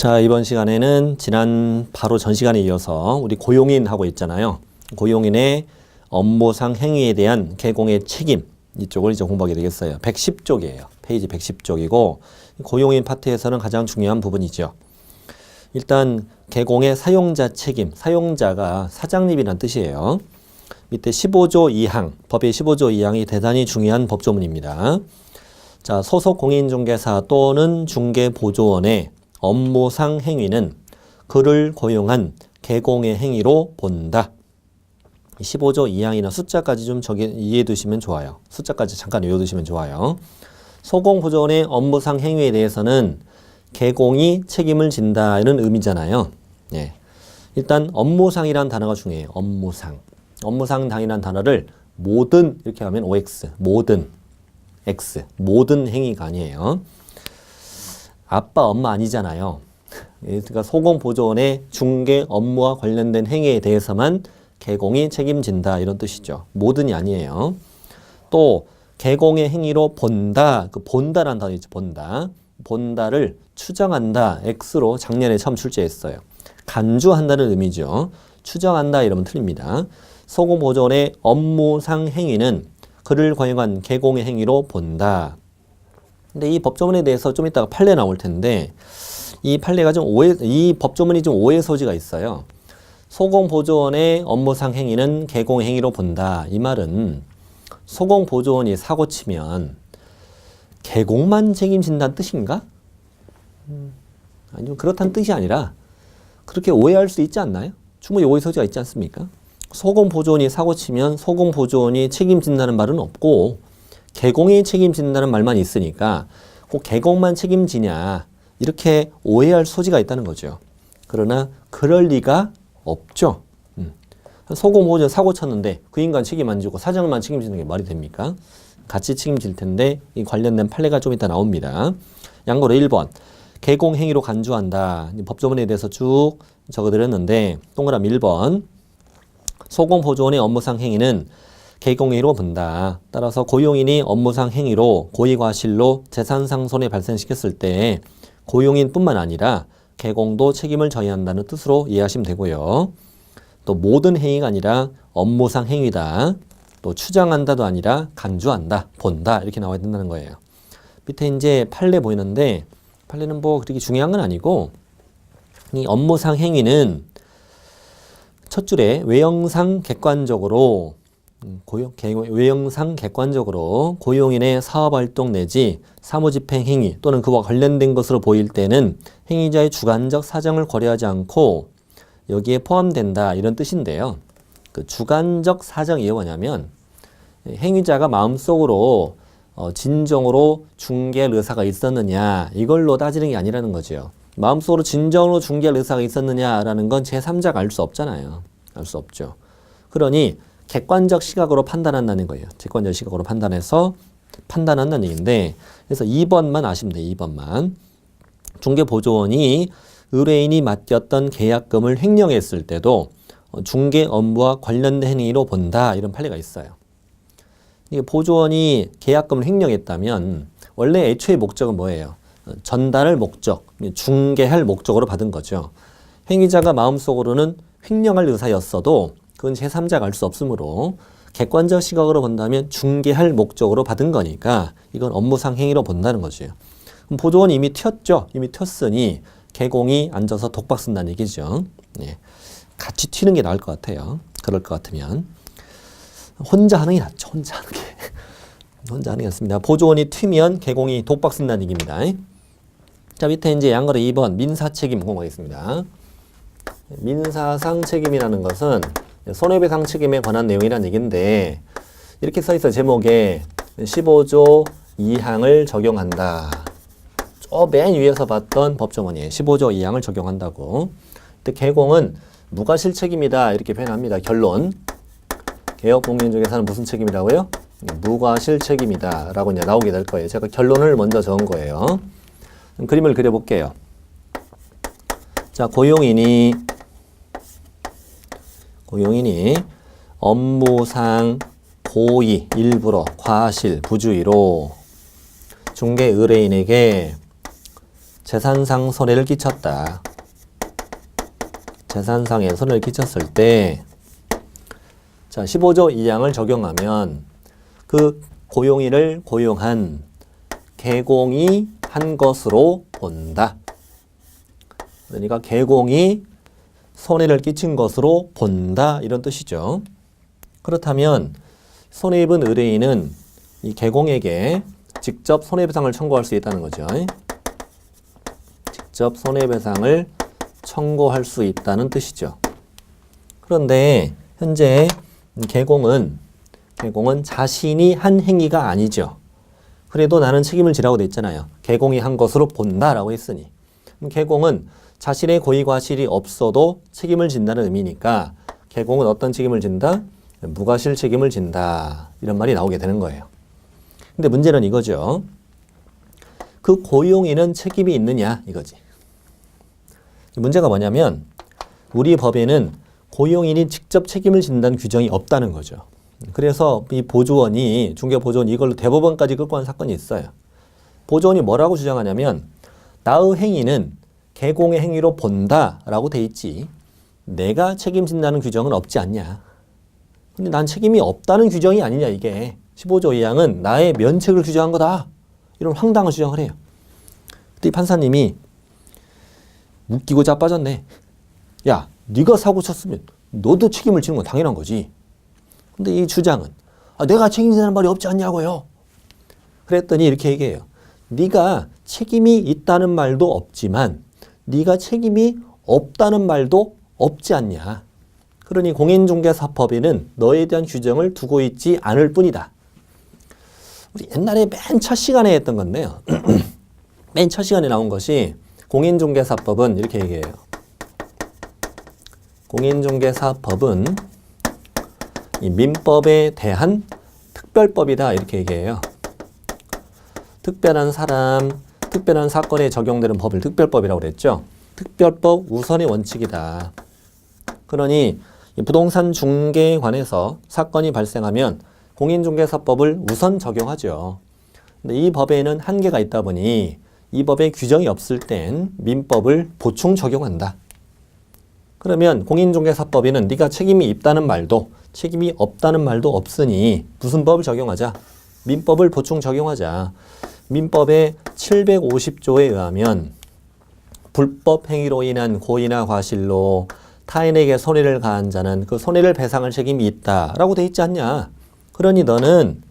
자, 이번 시간에는 지난 바로 전 시간에 이어서 우리 고용인 하고 있잖아요. 고용인의 업무상 행위에 대한 개공의 책임, 이쪽을 이제 공부하게 되겠어요. 110쪽이에요. 페이지 110쪽이고 고용인 파트에서는 가장 중요한 부분이죠. 일단 개공의 사용자 책임, 사용자가 사장님이란 뜻이에요. 밑에 15조 2항, 법의 15조 2항이 대단히 중요한 법조문입니다. 자, 소속 공인중개사 또는 중개보조원의 업무상 행위는 그를 고용한 개공의 행위로 본다. 15조 2항이나 숫자까지 좀 이해해 두시면 좋아요. 숫자까지 잠깐 외워두시면 좋아요. 소공보조원의 업무상 행위에 대해서는 개공이 책임을 진다 이런 의미잖아요. 예. 일단 업무상이라는 단어가 중요해요. 업무상. 업무상당이라는 단어를 모든 이렇게 하면 OX, 모든 X, 모든 행위가 아니에요. 아빠, 엄마 아니잖아요. 그러니까 소공보조원의 중개 업무와 관련된 행위에 대해서만 개공이 책임진다 이런 뜻이죠. 모든이 아니에요. 또 개공의 행위로 본다, 그 본다라는 단어 있죠. 본다. 본다를 추정한다. X로 작년에 처음 출제했어요. 간주한다는 의미죠. 추정한다 이러면 틀립니다. 소공보조원의 업무상 행위는 그를 고용한 개공의 행위로 본다. 근데 이 법조문에 대해서 좀 이따가 판례 나올 텐데 이 판례가 이 법조문이 좀 오해 소지가 있어요. 소공보조원의 업무상 행위는 개공의 행위로 본다. 이 말은 소공보조원이 사고 치면 개공만 책임진다는 뜻인가? 아니요, 그렇다는 뜻이 아니라 그렇게 오해할 수 있지 않나요? 충분히 오해 소지가 있지 않습니까? 소공보조원이 사고 치면 소공보조원이 책임진다는 말은 없고 개공이 책임진다는 말만 있으니까 꼭 개공만 책임지냐 이렇게 오해할 소지가 있다는 거죠. 그러나 그럴 리가 없죠. 소공보조원 사고 쳤는데 그 인간 책임 안 지고 사장만 책임지는 게 말이 됩니까? 같이 책임질 텐데 이 관련된 판례가 좀 이따 나옵니다. 양보로 1번 개공 행위로 간주한다. 법조문에 대해서 쭉 적어드렸는데 동그라미 1번 소공보조원의 업무상 행위는 개공행위로 본다. 따라서 고용인이 업무상 행위로 고의과실로 재산상손해 발생시켰을 때 고용인뿐만 아니라 개공도 책임을 져야 한다는 뜻으로 이해하시면 되고요. 또 모든 행위가 아니라 업무상 행위다. 또 추정한다도 아니라 간주한다, 본다 이렇게 나와야 된다는 거예요. 밑에 이제 판례 보이는데 판례는 뭐 그렇게 중요한 건 아니고 이 업무상 행위는 첫 줄에 외형상 객관적으로 고용인의 사업활동 내지 사무집행 행위 또는 그와 관련된 것으로 보일 때는 행위자의 주관적 사정을 고려하지 않고 여기에 포함된다 이런 뜻인데요. 그 주관적 사정이 뭐냐면 행위자가 마음속으로 진정으로 중개할 의사가 있었느냐 이걸로 따지는 게 아니라는 거죠. 마음속으로 진정으로 중개할 의사가 있었느냐라는 건 제3자가 알 수 없잖아요. 알 수 없죠. 그러니 객관적 시각으로 판단한다는 거예요. 객관적 시각으로 판단한다는 얘기인데 그래서 2번만 아시면 돼요. 2번만. 중개보조원이 의뢰인이 맡겼던 계약금을 횡령했을 때도 중개 업무와 관련된 행위로 본다. 이런 판례가 있어요. 이게 보조원이 계약금을 횡령했다면 원래 애초의 목적은 뭐예요? 전달할 목적, 중개할 목적으로 받은 거죠. 행위자가 마음속으로는 횡령할 의사였어도 그건 제3자가 알 수 없으므로 객관적 시각으로 본다면 중개할 목적으로 받은 거니까 이건 업무상 행위로 본다는 거죠. 그럼 보조원이 이미 튀었죠. 이미 튀었으니 개공이 앉아서 독박 쓴다는 얘기죠. 예. 같이 튀는 게 나을 것 같아요. 그럴 것 같으면. 혼자 하는 게 낫죠. 혼자 하는 게. 혼자 하는 게 낫습니다. 보조원이 튀면 개공이 독박 쓴다는 얘기입니다. 자, 밑에 이제 양거래 2번 민사책임 공부하겠습니다. 민사상 책임이라는 것은 손해배상 책임에 관한 내용이라는 얘기인데 이렇게 써 있어요. 제목에 15조 2항을 적용한다. 저 맨 위에서 봤던 법조문이에요. 15조 2항을 적용한다고. 근데 개공은 무과실책임이다 이렇게 표현합니다. 결론. 개업공인중개사는 무슨 책임이라고요? 무과실책임이다 라고 이제 나오게 될 거예요. 제가 결론을 먼저 적은 거예요. 그림을 그려볼게요. 자, 고용인이 업무상 고의, 일부러, 과실, 부주의로 중개 의뢰인에게 재산상 손해를 끼쳤다. 재산상에 손해를 끼쳤을 때, 자, 15조 2항을 적용하면 그 고용인을 고용한 개공이 한 것으로 본다. 그러니까 개공이 손해를 끼친 것으로 본다. 이런 뜻이죠. 그렇다면 손해입은 의뢰인은 이 개공에게 직접 손해배상을 청구할 수 있다는 거죠. 직접 손해배상을 청구할 수 있다는 뜻이죠. 그런데 현재 개공은 자신이 한 행위가 아니죠. 그래도 나는 책임을 지라고 돼 있잖아요. 개공이 한 것으로 본다라고 했으니. 개공은 자신의 고의과실이 없어도 책임을 진다는 의미니까 개공은 어떤 책임을 진다? 무과실 책임을 진다. 이런 말이 나오게 되는 거예요. 근데 문제는 이거죠. 그 고용인은 책임이 있느냐 이거지. 문제가 뭐냐면 우리 법에는 고용인이 직접 책임을 진다는 규정이 없다는 거죠. 그래서 이 보조원이, 중개보조원이 이걸로 대법원까지 끌고 간 사건이 있어요. 보조원이 뭐라고 주장하냐면 나의 행위는 개공의 행위로 본다라고 돼 있지 내가 책임진다는 규정은 없지 않냐. 근데 난 책임이 없다는 규정이 아니냐 이게. 15조 2항은 나의 면책을 규정한 거다. 이런 황당한 주장을 해요. 그때 이 판사님이 웃기고 자빠졌네. 야, 네가 사고 쳤으면 너도 책임을 지는 건 당연한 거지. 근데 이 주장은 내가 책임진다는 말이 없지 않냐고요. 그랬더니 이렇게 얘기해요. 네가 책임이 있다는 말도 없지만 네가 책임이 없다는 말도 없지 않냐. 그러니 공인중개사법에는 너에 대한 규정을 두고 있지 않을 뿐이다. 우리 옛날에 맨 첫 시간에 했던 건데요. 맨 첫 시간에 나온 것이 공인중개사법은 이렇게 얘기해요. 공인중개사법은 이 민법에 대한 특별법이다 이렇게 얘기해요. 특별한 사람, 특별한 사건에 적용되는 법을 특별법이라고 그랬죠. 특별법 우선의 원칙이다. 그러니 부동산 중개에 관해서 사건이 발생하면 공인중개사법을 우선 적용하죠. 근데 이 법에는 한계가 있다 보니 이 법에 규정이 없을 땐 민법을 보충 적용한다. 그러면 공인중개사법에는 네가 책임이 있다는 말도 책임이 없다는 말도 없으니 무슨 법을 적용하자? 민법을 보충 적용하자. 민법의 750조에 의하면 불법 행위로 인한 고의나 과실로 타인에게 손해를 가한 자는 그 손해를 배상할 책임이 있다라고 돼 있지 않냐. 그러니 너는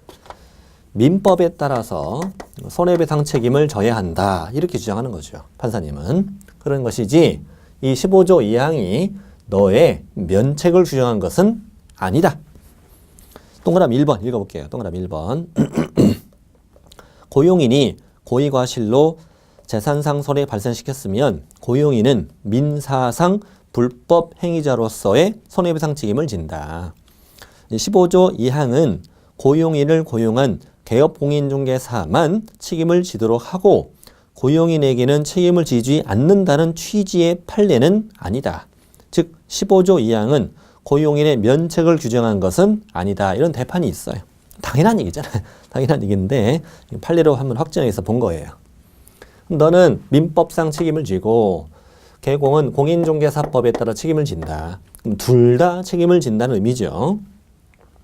민법에 따라서 손해배상 책임을 져야 한다. 이렇게 주장하는 거죠. 판사님은. 그런 것이지 이 15조 2항이 너의 면책을 규정한 것은 아니다. 동그라미 1번 읽어볼게요. 동그라미 1번. 고용인이 고의과실로 재산상 손해 발생시켰으면 고용인은 민사상 불법 행위자로서의 손해배상 책임을 진다. 15조 2항은 고용인을 고용한 개업공인중개사만 책임을 지도록 하고 고용인에게는 책임을 지지 않는다는 취지의 판례는 아니다. 즉 15조 2항은 고용인의 면책을 규정한 것은 아니다. 이런 대판이 있어요. 당연한 얘기잖아요. 당연한 얘기인데 판례로 한번 확정해서 본 거예요. 너는 민법상 책임을 지고 개공은 공인중개사법에 따라 책임을 진다. 그럼 둘 다 책임을 진다는 의미죠.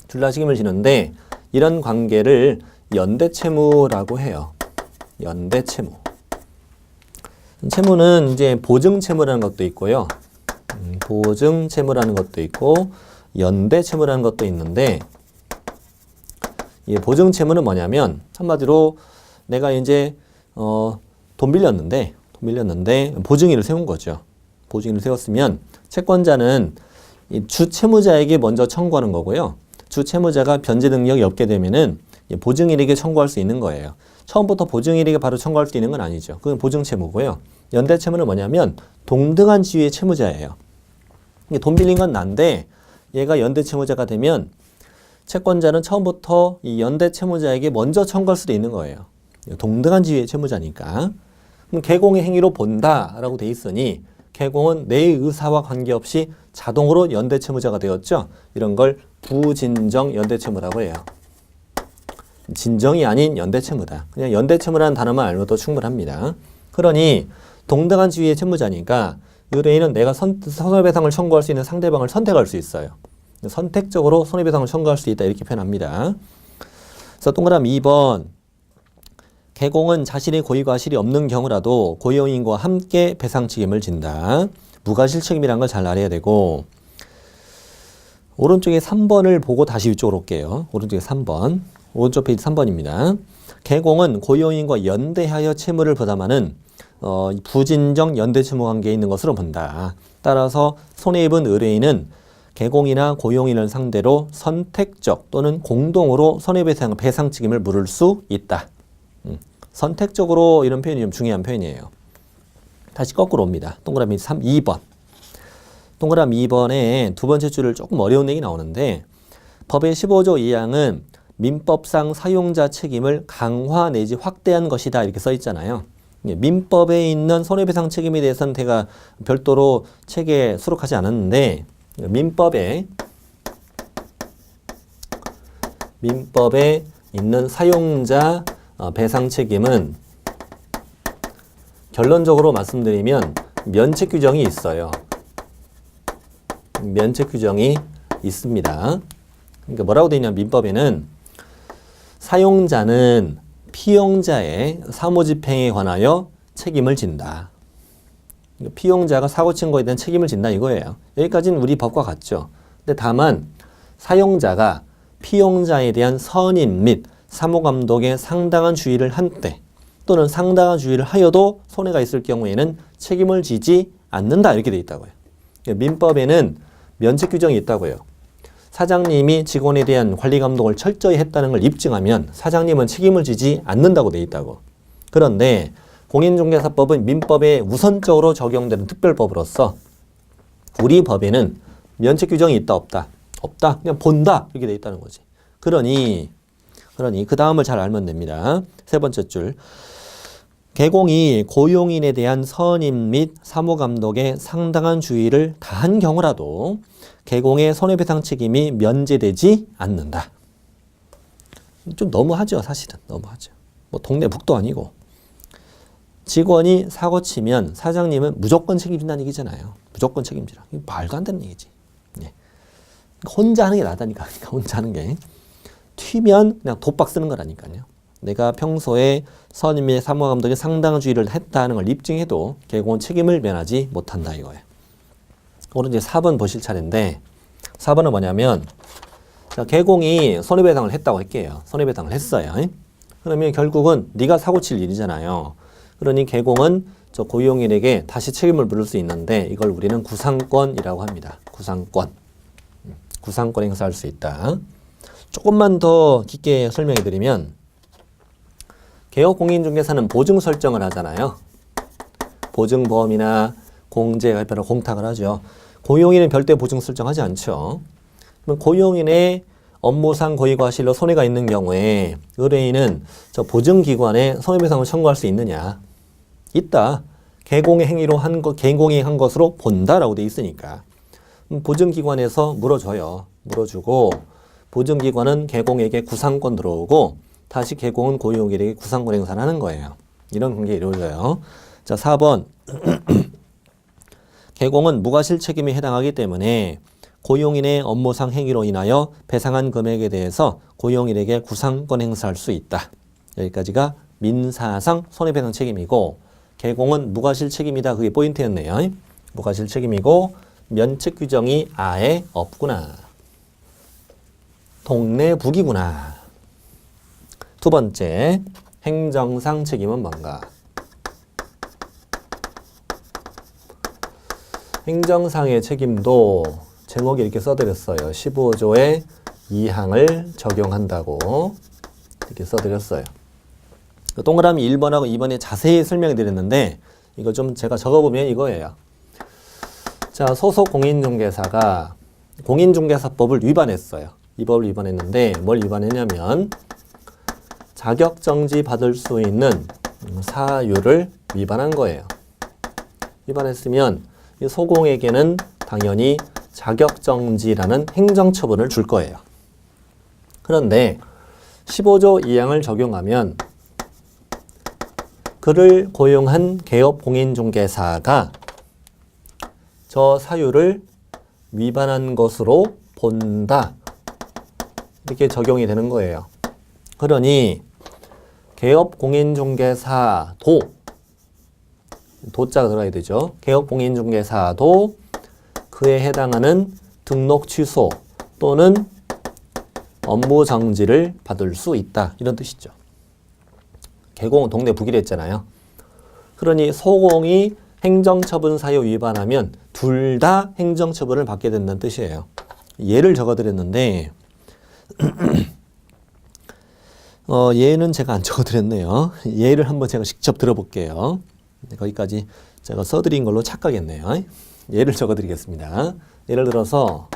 둘 다 책임을 지는데 이런 관계를 연대채무라고 해요. 연대채무. 채무는 이제 보증채무라는 것도 있고요. 보증채무라는 것도 있고 연대채무라는 것도 있는데 이 보증채무는 뭐냐면 한마디로 내가 이제 돈 빌렸는데 보증인을 세운 거죠. 보증인을 세웠으면 채권자는 이 주채무자에게 먼저 청구하는 거고요. 주채무자가 변제 능력이 없게 되면은 보증인에게 청구할 수 있는 거예요. 처음부터 보증인에게 바로 청구할 수 있는 건 아니죠. 그건 보증채무고요. 연대채무는 뭐냐면 동등한 지위의 채무자예요. 돈 빌린 건 난데 얘가 연대채무자가 되면 채권자는 처음부터 이 연대채무자에게 먼저 청구할 수도 있는 거예요. 동등한 지위의 채무자니까. 그럼 개공의 행위로 본다라고 돼 있으니 개공은 내 의사와 관계없이 자동으로 연대채무자가 되었죠. 이런 걸 부진정 연대채무라고 해요. 진정이 아닌 연대채무다. 그냥 연대채무라는 단어만 알고도 충분합니다. 그러니 동등한 지위의 채무자니까 의뢰인은 내가 손해배상을 청구할 수 있는 상대방을 선택할 수 있어요. 선택적으로 손해배상을 청구할 수 있다 이렇게 표현합니다. 그래서 동그라미 2번 개공은 자신의 고의과실이 없는 경우라도 고용인과 함께 배상 책임을 진다. 무과실 책임이란 걸 잘 알아야 되고 오른쪽에 3번을 보고 다시 위쪽으로 올게요. 오른쪽에 3번. 오른쪽 페이지 3번입니다. 개공은 고용인과 연대하여 채무를 부담하는 부진정 연대채무 관계에 있는 것으로 본다. 따라서 손해입은 의뢰인은 개공이나 고용인을 상대로 선택적 또는 공동으로 손해배상 책임을 물을 수 있다. 선택적으로 이런 표현이 좀 중요한 표현이에요. 다시 거꾸로 옵니다. 동그라미 2번. 동그라미 2번에 두 번째 줄을 조금 어려운 얘기 나오는데 법의 15조 2항은 민법상 사용자 책임을 강화 내지 확대한 것이다 이렇게 써 있잖아요. 민법에 있는 손해배상 책임에 대해서는 제가 별도로 책에 수록하지 않았는데 민법에 있는 사용자 배상 책임은 결론적으로 말씀드리면 면책 규정이 있어요. 면책 규정이 있습니다. 그러니까 뭐라고 되어 있냐 민법에는 사용자는 피용자의 사무집행에 관하여 책임을 진다. 피용자가 사고 친 거에 대한 책임을 진다 이거예요. 여기까지는 우리 법과 같죠. 근데 다만 사용자가 피용자에 대한 선임 및 사무감독에 상당한 주의를 한 때 또는 상당한 주의를 하여도 손해가 있을 경우에는 책임을 지지 않는다 이렇게 돼 있다고요. 민법에는 면책 규정이 있다고요. 사장님이 직원에 대한 관리 감독을 철저히 했다는 걸 입증하면 사장님은 책임을 지지 않는다고 돼 있다고. 그런데 공인중개사법은 민법에 우선적으로 적용되는 특별법으로서 우리 법에는 면책 규정이 있다 없다? 없다. 그냥 본다 이렇게 돼 있다는 거지. 그러니 그 다음을 잘 알면 됩니다. 세 번째 줄. 개공이 고용인에 대한 선임 및 사무감독에 상당한 주의를 다한 경우라도 개공의 손해배상 책임이 면제되지 않는다. 좀 너무하죠, 사실은. 너무하죠. 뭐 동네 북도 아니고. 직원이 사고 치면 사장님은 무조건 책임진다는 얘기잖아요. 무조건 책임지라. 이거 말도 안 되는 얘기지. 예. 혼자 하는 게 낫다니까. 혼자 하는 게. 튀면 그냥 독박 쓰는 거라니까요. 내가 평소에 선임 및 사무감독에 상당한 주의를 했다는 걸 입증해도 개공은 책임을 면하지 못한다 이거예요. 오늘 이제 4번 보실 차례인데 4번은 뭐냐면 자, 개공이 손해배상을 했다고 할게요. 손해배상을 했어요. 그러면 결국은 네가 사고 칠 일이잖아요. 그러니 개공은 저 고용인에게 다시 책임을 물을 수 있는데 이걸 우리는 구상권이라고 합니다. 구상권. 구상권 행사할 수 있다. 조금만 더 깊게 설명해 드리면 개업공인중개사는 보증 설정을 하잖아요. 보증보험이나 공제, 발표나 공탁을 하죠. 고용인은 별도의 보증 설정하지 않죠. 그럼 고용인의 업무상 고의과실로 손해가 있는 경우에 의뢰인은 저 보증기관에 손해배상을 청구할 수 있느냐? 있다. 개공의 행위로 개공이 한 것으로 본다라고 돼 있으니까 보증기관에서 물어줘요. 물어주고 보증기관은 개공에게 구상권 들어오고 다시 개공은 고용인에게 구상권 행사를 하는 거예요. 이런 관계가 이루어져요. 자, 4번. 개공은 무과실 책임에 해당하기 때문에 고용인의 업무상 행위로 인하여 배상한 금액에 대해서 고용인에게 구상권 행사할 수 있다. 여기까지가 민사상 손해배상 책임이고 개공은 무과실 책임이다. 그게 포인트였네요. 무과실 책임이고 면책 규정이 아예 없구나. 동네북이구나. 두 번째, 행정상 책임은 뭔가? 행정상의 책임도 제목이 이렇게 써드렸어요. 15조의 2항을 적용한다고 이렇게 써드렸어요. 동그라미 1번하고 2번에 자세히 설명해 드렸는데 이거 좀 제가 적어보면 이거예요. 자, 소속 공인중개사가 공인중개사법을 위반했어요. 이 법을 위반했는데 뭘 위반했냐면 자격정지 받을 수 있는 사유를 위반한 거예요. 위반했으면 이 소공에게는 당연히 자격정지라는 행정처분을 줄 거예요. 그런데 15조 2항을 적용하면 그를 고용한 개업 공인중개사가 저 사유를 위반한 것으로 본다. 이렇게 적용이 되는 거예요. 그러니 개업 공인중개사도 도자가 들어가야 되죠. 개업 공인중개사도 그에 해당하는 등록 취소 또는 업무 정지를 받을 수 있다. 이런 뜻이죠. 개공은 동네 북이라 했잖아요. 그러니 소공이 행정처분 사유 위반하면 둘 다 행정처분을 받게 된다는 뜻이에요. 예를 적어드렸는데 예는 제가 안 적어드렸네요. 예를 한번 제가 직접 들어볼게요. 거기까지 제가 써드린 걸로 착각했네요. 예를 적어드리겠습니다. 예를 들어서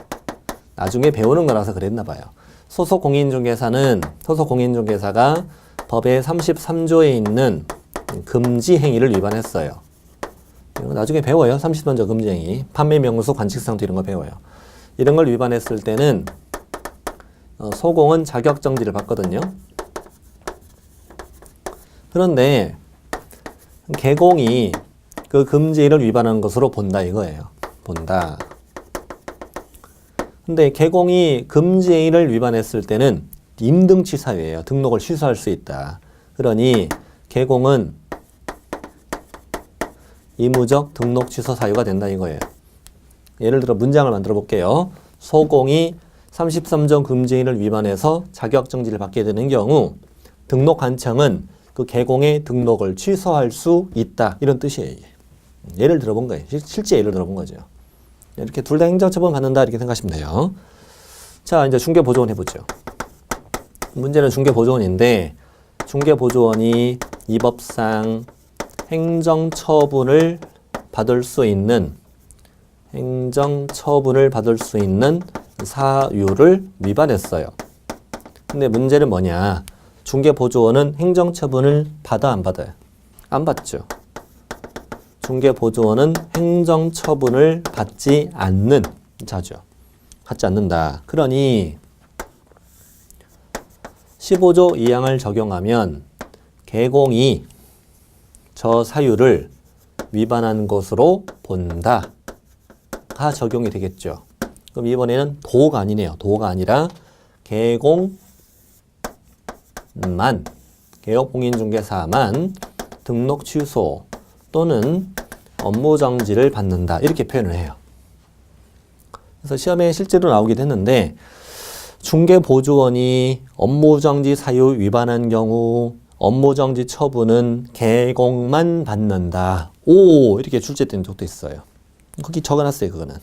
나중에 배우는 거라서 그랬나 봐요. 소속 공인중개사가 법의 33조에 있는 금지 행위를 위반했어요. 나중에 배워요. 33조 금지 행위. 판매 명수, 관직상투 이런 거 배워요. 이런 걸 위반했을 때는 소공은 자격정지를 받거든요. 그런데 개공이 그 금지를 위반한 것으로 본다 이거예요. 본다. 근데 개공이 금지를 위반했을 때는 임등취 사유예요. 등록을 취소할 수 있다. 그러니 개공은 의무적 등록 취소 사유가 된다 이거예요. 예를 들어 문장을 만들어 볼게요. 소공이 33조 금지를 위반해서 자격정지를 받게 되는 경우 등록관청은 그 개공의 등록을 취소할 수 있다. 이런 뜻이에요. 예를 들어본 거예요. 실제 예를 들어본 거죠. 이렇게 둘 다 행정처분 받는다 이렇게 생각하시면 돼요. 자, 이제 중개보조원 해보죠. 문제는 중개보조원인데 중개보조원이 이 법상 행정처분을 받을 수 있는 사유를 위반했어요. 근데 문제는 뭐냐? 중개보조원은 행정처분을 받아 안 받아요? 안 받죠. 중개보조원은 행정처분을 받지 않는 자죠. 받지 않는다. 그러니 15조 2항을 적용하면 개공이 저 사유를 위반한 것으로 본다가 적용이 되겠죠. 그럼 이번에는 도가 아니네요. 도가 아니라 개업공인중개사만 등록 취소 또는 업무 정지를 받는다. 이렇게 표현을 해요. 그래서 시험에 실제로 나오기도 했는데 중개보조원이 업무정지 사유 위반한 경우 업무정지 처분은 개공만 받는다. 오, 이렇게 출제된 적도 있어요. 거기 적어놨어요. 그거는.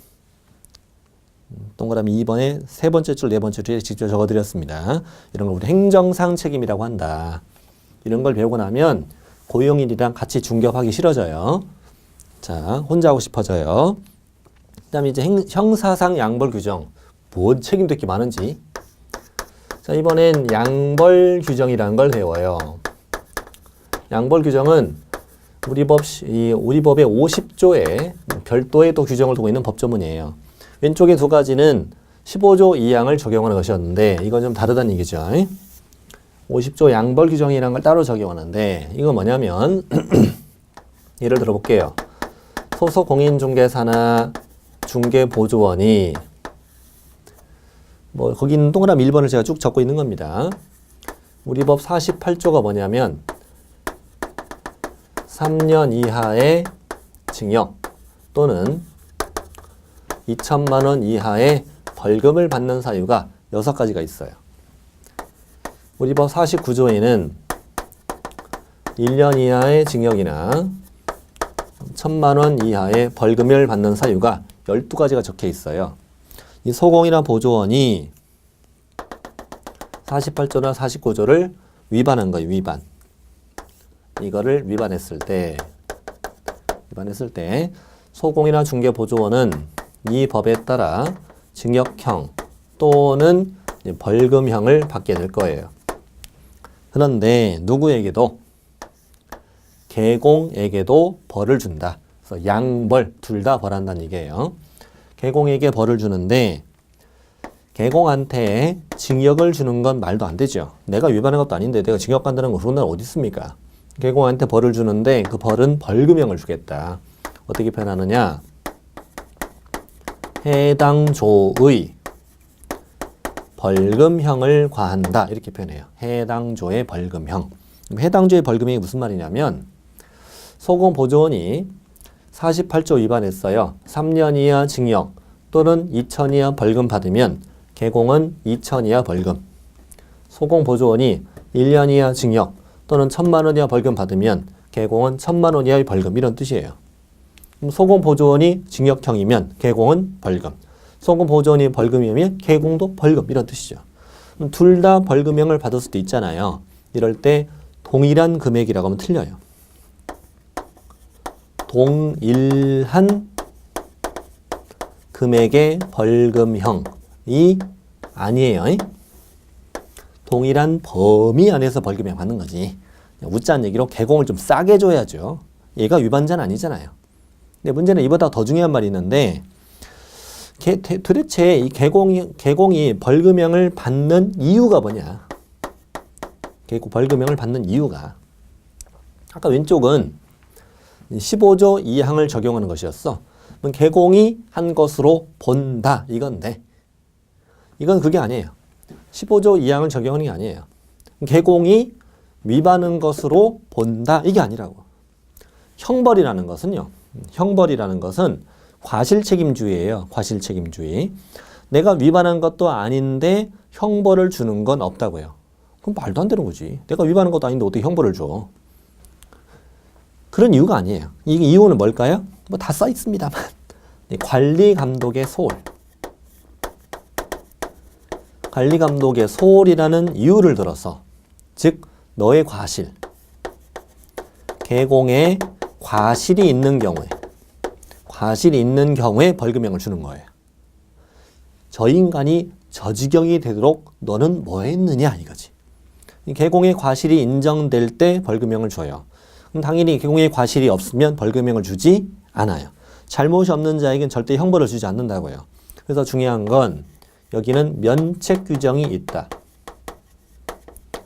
동그라미 2번에 세 번째 줄, 네 번째 줄에 직접 적어드렸습니다. 이런 걸 우리 행정상 책임이라고 한다. 이런 걸 배우고 나면 고용인이랑 같이 중개업하기 싫어져요. 자, 혼자 하고 싶어져요. 그 다음에 이제 형사상 양벌 규정. 뭔 책임도 이렇게 많은지. 자, 이번엔 양벌 규정이라는 걸 배워요. 양벌 규정은 우리 법의 50조에 별도의 또 규정을 두고 있는 법조문이에요. 왼쪽에 두 가지는 15조 2항을 적용하는 것이었는데 이건 좀 다르다는 얘기죠. 50조 양벌 규정이라는 걸 따로 적용하는데 이건 뭐냐면 예를 들어 볼게요. 소속 공인중개사나 중개보조원이 거기는 동그라미 1번을 제가 쭉 적고 있는 겁니다. 우리 법 48조가 뭐냐면 3년 이하의 징역 또는 2천만 원 이하의 벌금을 받는 사유가 6가지가 있어요. 우리 법 49조에는 1년 이하의 징역이나 1천만 원 이하의 벌금을 받는 사유가 12가지가 적혀 있어요. 이 소공이나 보조원이 48조나 49조를 위반한 거예요. 위반. 이거를 위반했을 때 소공이나 중개보조원은 이 법에 따라 징역형 또는 벌금형을 받게 될 거예요. 그런데 누구에게도 개공에게도 벌을 준다. 그래서 양벌 둘 다 벌한다는 얘기예요. 개공에게 벌을 주는데 개공한테 징역을 주는 건 말도 안 되죠. 내가 위반한 것도 아닌데 내가 징역 간다는 거 그런 날 어디 있습니까? 개공한테 벌을 주는데 그 벌은 벌금형을 주겠다. 어떻게 표현하느냐? 해당 조의 벌금형을 과한다. 이렇게 표현해요. 해당 조의 벌금형. 해당 조의 벌금형이 무슨 말이냐면 소공보조원이 48조 위반했어요. 3년 이하 징역 또는 2천 이하 벌금 받으면 개공은 2천 이하 벌금. 소공보조원이 1년 이하 징역 또는 1,000만 원 이하 벌금 받으면 개공은 1,000만 원 이하의 벌금. 이런 뜻이에요. 그럼 소공보조원이 징역형이면 개공은 벌금. 소공보조원이 벌금이면 개공도 벌금. 이런 뜻이죠. 둘 다 벌금형을 받을 수도 있잖아요. 이럴 때 동일한 금액이라고 하면 틀려요. 동일한 금액의 벌금형이 아니에요. 동일한 범위 안에서 벌금형 받는 거지. 웃자는 얘기로 개공을 좀 싸게 줘야죠. 얘가 위반자는 아니잖아요. 근데 문제는 이보다 더 중요한 말이 있는데 도대체 이 개공이 벌금형을 받는 이유가 뭐냐? 벌금형을 받는 이유가 아까 왼쪽은 15조 2항을 적용하는 것이었어. 그럼 개공이 한 것으로 본다 이건데 이건 그게 아니에요. 15조 2항을 적용하는 게 아니에요. 개공이 위반한 것으로 본다 이게 아니라고. 형벌이라는 것은요. 형벌이라는 것은 과실책임주의예요. 과실책임주의. 내가 위반한 것도 아닌데 형벌을 주는 건 없다고요. 그럼 말도 안 되는 거지. 내가 위반한 것도 아닌데 어떻게 형벌을 줘. 그런 이유가 아니에요. 이 이유는 뭘까요? 뭐 다 써 있습니다만. 관리감독의 소홀. 관리감독의 소홀이라는 이유를 들어서 즉 너의 과실. 개공에 과실이 있는 경우에 벌금형을 주는 거예요. 저 인간이 저 지경이 되도록 너는 뭐 했느냐 이거지. 개공의 과실이 인정될 때 벌금형을 줘요. 그럼 당연히 개공의 과실이 없으면 벌금형을 주지 않아요. 잘못이 없는 자에겐 절대 형벌을 주지 않는다고요. 그래서 중요한 건 여기는 면책 규정이 있다.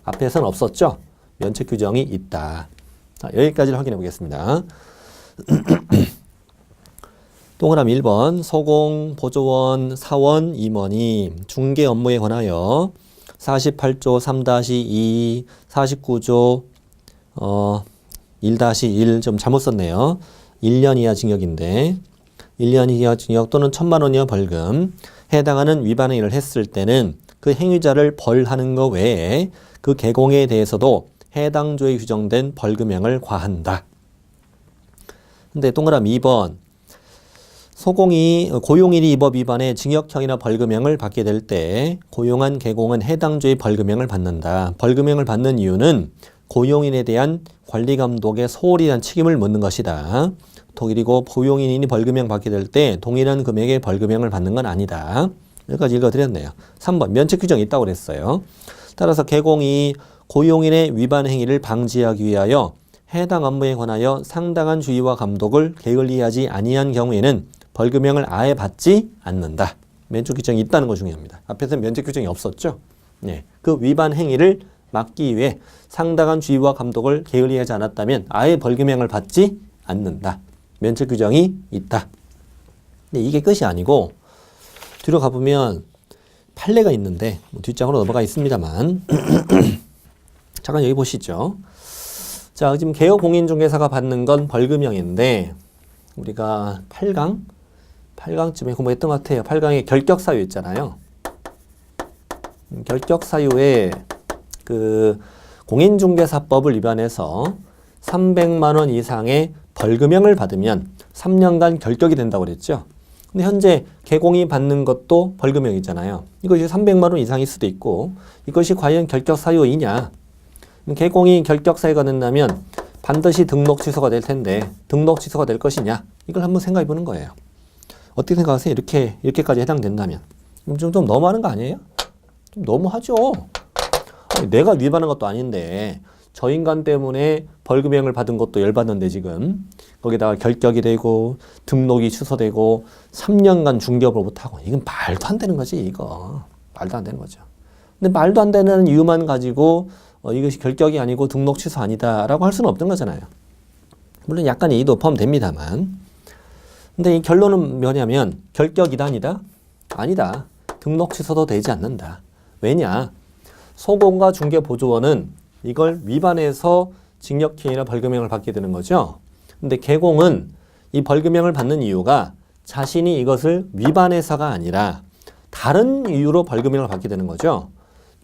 앞에서는 없었죠? 면책 규정이 있다. 자, 여기까지를 확인해 보겠습니다. 동그라미 1번 소공, 보조원, 사원, 임원이 중개 업무에 관하여 48조 3-2, 49조 1-1 좀 잘못 썼네요. 1년 이하 징역인데 1년 이하 징역 또는 1,000만 원 이하 벌금 해당하는 위반 행위를 했을 때는 그 행위자를 벌하는 것 외에 그 개공에 대해서도 해당 조에 규정된 벌금형을 과한다. 근데 동그라미 2번 고용인이 이 법 위반에 징역형이나 벌금형을 받게 될 때 고용한 개공은 해당 조의 벌금형을 받는다. 벌금형을 받는 이유는 고용인에 대한 관리감독의 소홀이란 책임을 묻는 것이다. 그리고 고용인이 벌금형 받게 될 때 동일한 금액의 벌금형을 받는 건 아니다. 여기까지 읽어드렸네요. 3번 면책 규정이 있다고 그랬어요. 따라서 개공이 고용인의 위반 행위를 방지하기 위하여 해당 업무에 관하여 상당한 주의와 감독을 게을리하지 아니한 경우에는 벌금형을 아예 받지 않는다. 면책 규정이 있다는 거 중요합니다. 앞에서는 면책 규정이 없었죠. 네. 그 위반 행위를 막기 위해 상당한 주의와 감독을 게을리하지 않았다면 아예 벌금형을 받지 않는다. 면책 규정이 있다. 근데 이게 끝이 아니고 뒤로 가보면 판례가 있는데 뒷장으로 넘어가 있습니다만 잠깐 여기 보시죠. 자, 지금 개업공인중개사가 받는 건 벌금형인데 우리가 8강쯤에 공부했던 것 같아요. 8강에 결격사유 있잖아요. 결격사유에 그 공인중개사법을 위반해서 300만 원 이상의 벌금형을 받으면 3년간 결격이 된다고 그랬죠. 근데 현재 개공이 받는 것도 벌금형이잖아요. 이것이 300만 원 이상일 수도 있고 이것이 과연 결격사유이냐. 개공이 결격사유가 된다면 반드시 등록 취소가 될 텐데 등록 취소가 될 것이냐. 이걸 한번 생각해 보는 거예요. 어떻게 생각하세요? 이렇게까지 해당된다면. 좀 너무하는 거 아니에요? 좀 너무하죠. 아니, 내가 위반한 것도 아닌데 저 인간 때문에 벌금형을 받은 것도 열받는데 지금 거기다가 결격이 되고 등록이 취소되고 3년간 중개업을 못하고 이건 말도 안 되는 거지 이거. 말도 안 되는 거죠. 근데 말도 안 되는 이유만 가지고 이것이 결격이 아니고 등록 취소 아니다라고 할 수는 없던 거잖아요. 물론 약간의 이의도 포함됩니다만. 근데 이 결론은 뭐냐면 결격이다 아니다? 아니다. 등록 취소도 되지 않는다. 왜냐? 소공과 중개보조원은 이걸 위반해서 징역형이나 벌금형을 받게 되는 거죠. 근데 개공은 이 벌금형을 받는 이유가 자신이 이것을 위반해서가 아니라 다른 이유로 벌금형을 받게 되는 거죠.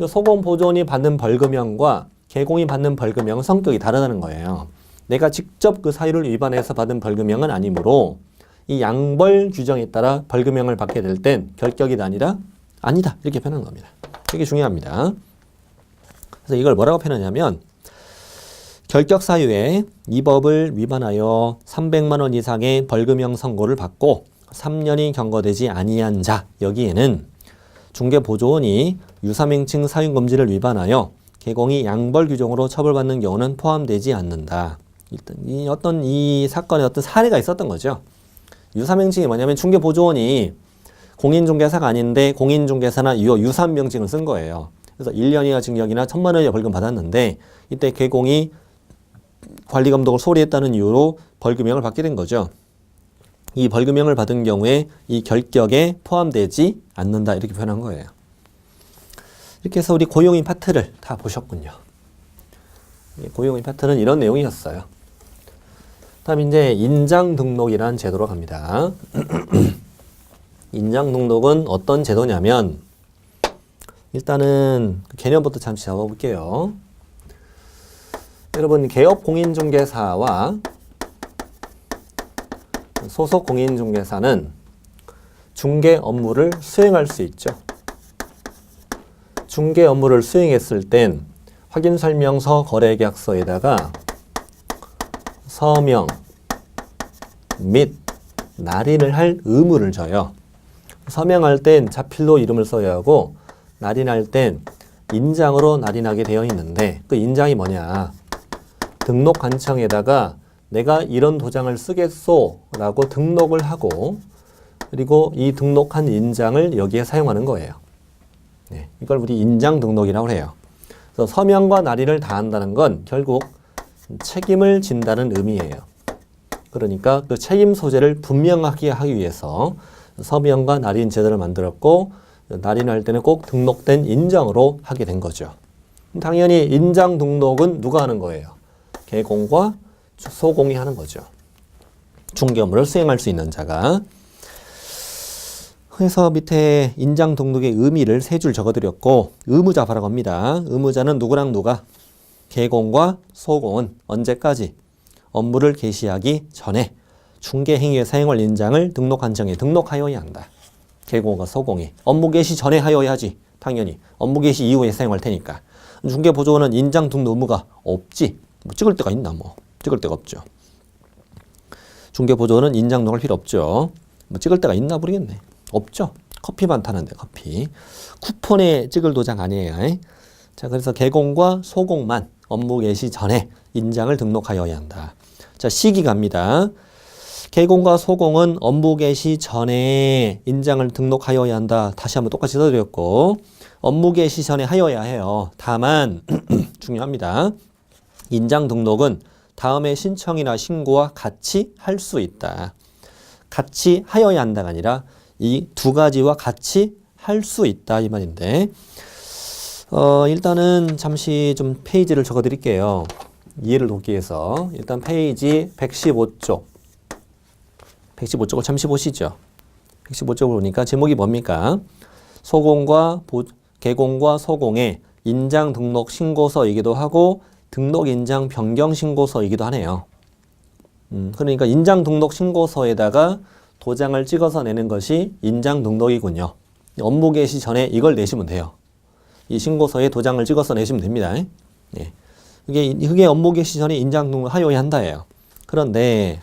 소공보조원이 받는 벌금형과 개공이 받는 벌금형은 성격이 다르다는 거예요. 내가 직접 그 사유를 위반해서 받은 벌금형은 아니므로 이 양벌 규정에 따라 벌금형을 받게 될 땐 결격이 아니라 아니다. 이렇게 표현하는 겁니다. 이게 중요합니다. 그래서 이걸 뭐라고 표현하냐면 결격 사유에 이 법을 위반하여 300만 원 이상의 벌금형 선고를 받고 3년이 경과되지 아니한 자, 여기에는 중개보조원이 유사명칭 사유금지를 위반하여 개공이 양벌 규정으로 처벌받는 경우는 포함되지 않는다. 일단 이 사건에 어떤 사례가 있었던 거죠. 유사명칭이 뭐냐면 중개보조원이 공인중개사가 아닌데 공인중개사나 유사명칭을 쓴 거예요. 그래서 1년 이하 징역이나 1,000만 원 이하 벌금 받았는데 이때 개공이 관리감독을 소홀히 했다는 이유로 벌금형을 받게 된 거죠. 이 벌금형을 받은 경우에 이 결격에 포함되지 않는다. 이렇게 표현한 거예요. 이렇게 해서 우리 고용인 파트를 다 보셨군요. 고용인 파트는 이런 내용이었어요. 다음 이제 인장 등록이라는 제도로 갑니다. 인장 등록은 어떤 제도냐면 일단은 개념부터 잠시 잡아볼게요. 여러분 개업 공인중개사와 소속 공인중개사는 중개 업무를 수행할 수 있죠. 중개 업무를 수행했을 땐 확인설명서 거래계약서에다가 서명 및 날인을 할 의무를 져요. 서명할 땐 자필로 이름을 써야 하고 날인할 땐 인장으로 날인하게 되어 있는데 그 인장이 뭐냐? 등록관청에다가 내가 이런 도장을 쓰겠소 라고 등록을 하고 그리고 이 등록한 인장을 여기에 사용하는 거예요. 네, 이걸 우리 인장 등록이라고 해요. 그래서 서명과 날인을 다 한다는 건 결국 책임을 진다는 의미예요. 그러니까 그 책임 소재를 분명하게 하기 위해서 서명과 날인 제도를 만들었고 날인할 때는 꼭 등록된 인장으로 하게 된 거죠. 당연히 인장 등록은 누가 하는 거예요? 개공과 소공이 하는 거죠. 중개 업무를 수행할 수 있는 자가. 그래서 밑에 인장 등록의 의미를 세 줄 적어드렸고 의무자 바라고 합니다. 의무자는 누구랑 누가? 개공과 소공은 언제까지? 업무를 개시하기 전에 중개 행위에 사용할 인장을 등록관청에 등록하여야 한다. 개공과 소공이. 업무 개시 전에 하여야지. 당연히. 업무 개시 이후에 사용할 테니까. 중개보조원은 인장 등록 의무가 없지. 뭐 찍을 데가 있나 뭐. 찍을 데가 없죠. 중개보조원은 인장 등록할 필요 없죠. 뭐 찍을 데가 있나 모르겠네. 없죠. 커피만 타는데 커피. 쿠폰에 찍을 도장 아니에요. 자, 그래서 개공과 소공만 업무 개시 전에 인장을 등록하여야 한다. 자, 시기 갑니다. 개공과 소공은 업무 개시 전에 인장을 등록하여야 한다. 다시 한번 똑같이 써드렸고 업무 개시 전에 하여야 해요. 다만 중요합니다. 인장 등록은 다음에 신청이나 신고와 같이 할 수 있다. 같이 하여야 한다가 아니라 이 두 가지와 같이 할 수 있다 이 말인데 일단은 잠시 좀 페이지를 적어 드릴게요. 이해를 돕기 위해서 일단 페이지 115쪽 115쪽을 잠시 보시죠. 115쪽을 보니까 제목이 뭡니까? 개공과 소공의 인장 등록 신고서이기도 하고 등록 인장 변경 신고서이기도 하네요. 그러니까 인장 등록 신고서에다가 도장을 찍어서 내는 것이 인장 등록이군요. 업무 개시 전에 이걸 내시면 돼요. 이 신고서에 도장을 찍어서 내시면 됩니다. 예. 그게 업무 개시 전에 인장 등록을 하여야 한다예요. 그런데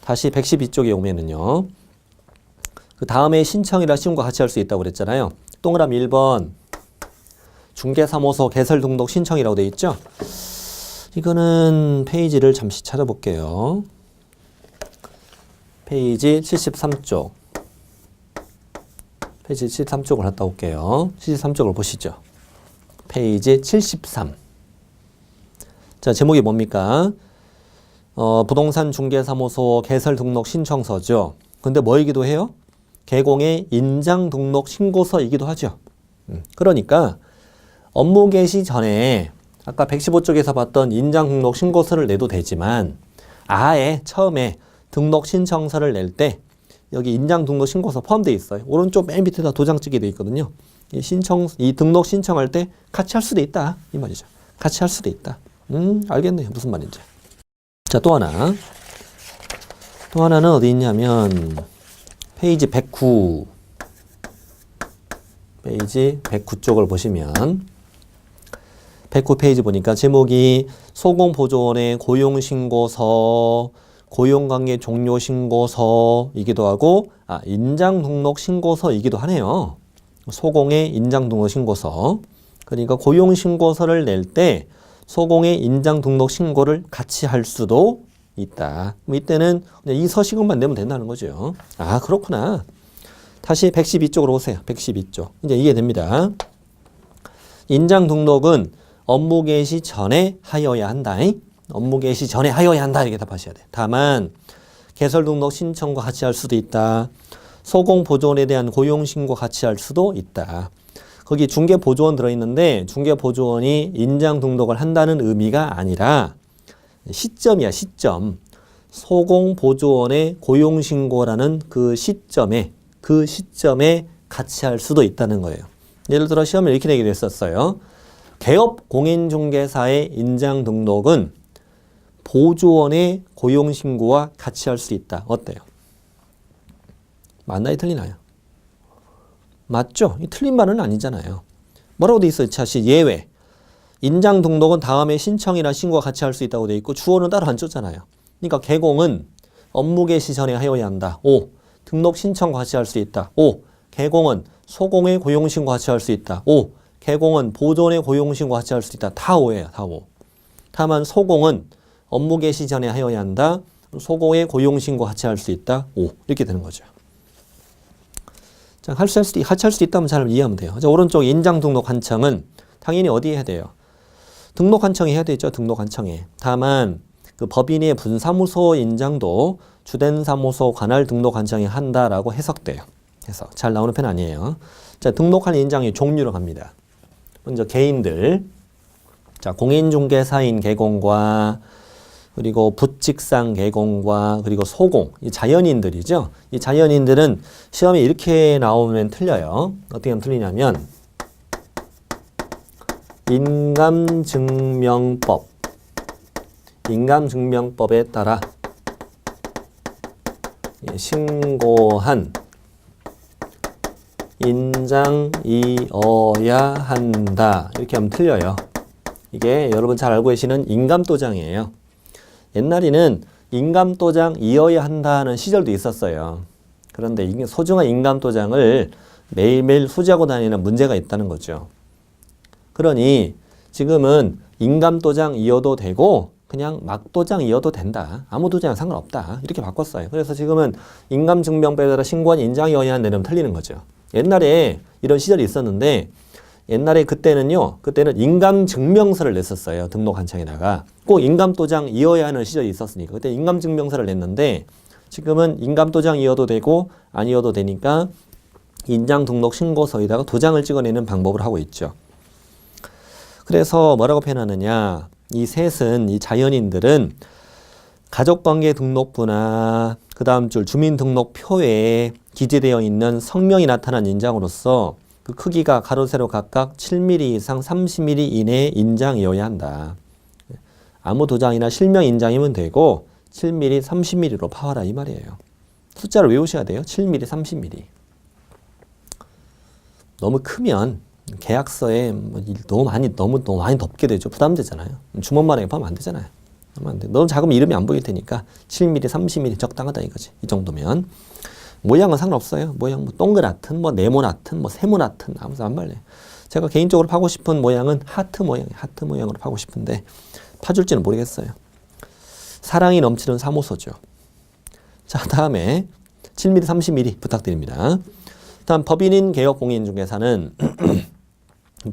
다시 112쪽에 오면은요. 그 다음에 신청이라 신고가 같이 할 수 있다고 그랬잖아요. 동그라미 1번 중개사무소 개설 등록 신청이라고 되어 있죠. 이거는 페이지를 잠시 찾아볼게요. 페이지 73쪽. 페이지 73쪽을 갔다 올게요. 73쪽을 보시죠. 페이지 73. 자, 제목이 뭡니까? 부동산 중개사무소 개설 등록 신청서죠. 근데 뭐이기도 해요? 개공의 인장 등록 신고서이기도 하죠. 그러니까 업무 개시 전에 아까 115쪽에서 봤던 인장 등록 신고서를 내도 되지만 아예 처음에 등록 신청서를 낼 때 여기 인장 등록 신고서 포함되어 있어요. 오른쪽 맨 밑에다 도장 찍게 되어 있거든요. 이 등록 신청할 때 같이 할 수도 있다. 이 말이죠. 같이 할 수도 있다. 알겠네요. 무슨 말인지. 자, 또 하나. 또 하나는 어디 있냐면 페이지 109. 페이지 109쪽을 보시면 109페이지 보니까 제목이 소공보조원의 고용신고서, 고용관계 종료신고서이기도 하고 인장등록신고서이기도 하네요. 소공의 인장등록신고서. 그러니까 고용신고서를 낼 때 소공의 인장등록신고를 같이 할 수도 있다. 이때는 그냥 이 서식어만 내면 된다는 거죠. 아, 그렇구나. 다시 112쪽으로 오세요. 112쪽. 이제 이해됩니다. 인장등록은 업무 개시 전에 하여야 한다. 업무 개시 전에 하여야 한다. 이렇게 답하셔야 돼. 다만 개설 등록 신청과 같이 할 수도 있다. 소공보조원에 대한 고용신고 같이 할 수도 있다. 거기 중개보조원 들어있는데 중개보조원이 인장 등록을 한다는 의미가 아니라 시점이야, 시점. 소공보조원의 고용신고라는 그 시점에 같이 할 수도 있다는 거예요. 예를 들어 시험에 이렇게 내기도 했었어요. 개업 공인중개사의 인장 등록은 보조원의 고용신고와 같이 할 수 있다. 어때요? 맞나요? 틀리나요? 맞죠? 이 틀린 말은 아니잖아요. 뭐라고 돼 있어요? 사실 예외. 인장 등록은 다음에 신청이나 신고와 같이 할 수 있다고 돼 있고 주어는 따로 안 줬잖아요. 그러니까 개공은 업무 개시 전에 하여야 한다. 5. 등록 신청과 같이 할 수 있다. 5. 개공은 소공의 고용신고와 같이 할 수 있다. 5. 개공은 보조원의 고용신고와 같이 할 수 있다. 다 5예요. 다 5. 다만 소공은 업무 개시 전에 하여야 한다. 소공의 고용신고와 같이 할 수 있다. 5. 이렇게 되는 거죠. 자, 같이 할 수 있다면 잘 이해하면 돼요. 자, 오른쪽 인장 등록 한청은 당연히 어디에 해야 돼요? 등록 한청에 해야 되죠. 등록 한청에. 다만 그 법인의 분사무소 인장도 주된 사무소 관할 등록 한청에 한다라고 해석돼요. 그래서 잘 나오는 편 아니에요. 자, 등록한 인장의 종류로 갑니다. 먼저 개인들. 자, 공인중개사인 개공과 그리고 부직상 개공과 그리고 소공, 이 자연인들이죠. 이 자연인들은 시험에 이렇게 나오면 틀려요. 어떻게 하면 틀리냐면 인감증명법에 따라 신고한 인장이어야 한다. 이렇게 하면 틀려요. 이게 여러분 잘 알고 계시는 인감도장이에요. 옛날에는 인감도장이어야 한다는 시절도 있었어요. 그런데 이게 소중한 인감도장을 매일매일 수지하고 다니는 문제가 있다는 거죠. 그러니 지금은 인감도장이어도 되고 그냥 막도장이어도 된다. 아무 도장이랑 상관없다. 이렇게 바꿨어요. 그래서 지금은 인감증명법에 따라 신고한 인장이어야 한다면 틀리는 거죠. 옛날에 이런 시절이 있었는데 옛날에 그때는 인감증명서를 냈었어요. 등록 한창에다가. 꼭 인감도장이어야 하는 시절이 있었으니까. 그때 인감증명서를 냈는데 지금은 인감도장이어도 되고 아니어도 되니까 인장등록신고서에다가 도장을 찍어내는 방법을 하고 있죠. 그래서 뭐라고 표현하느냐. 이 셋은, 이 자연인들은 가족관계 등록부나 그 다음 줄 주민등록표에 기재되어 있는 성명이 나타난 인장으로서 그 크기가 가로 세로 각각 7mm 이상 30mm 이내의 인장이어야 한다. 아무 도장이나 실명 인장이면 되고 7mm, 30mm로 파와라 이 말이에요. 숫자를 외우셔야 돼요. 7mm, 30mm. 너무 크면 계약서에 너무 많이 덮게 되죠. 부담되잖아요. 주먹만하게 파면 안 되잖아요. 안 돼. 너무 작으면 이름이 안 보일 테니까 7mm, 30mm 적당하다 이거지. 이 정도면. 모양은 상관없어요. 모양 뭐 동그랗든 네모나든 세모나든 아무 상관없어요. 제가 개인적으로 파고 싶은 모양은 하트 모양으로 파고 싶은데 파줄지는 모르겠어요. 사랑이 넘치는 사무소죠. 자, 다음에 7mm, 30mm 부탁드립니다. 다음 법인인 개업 공인중개사는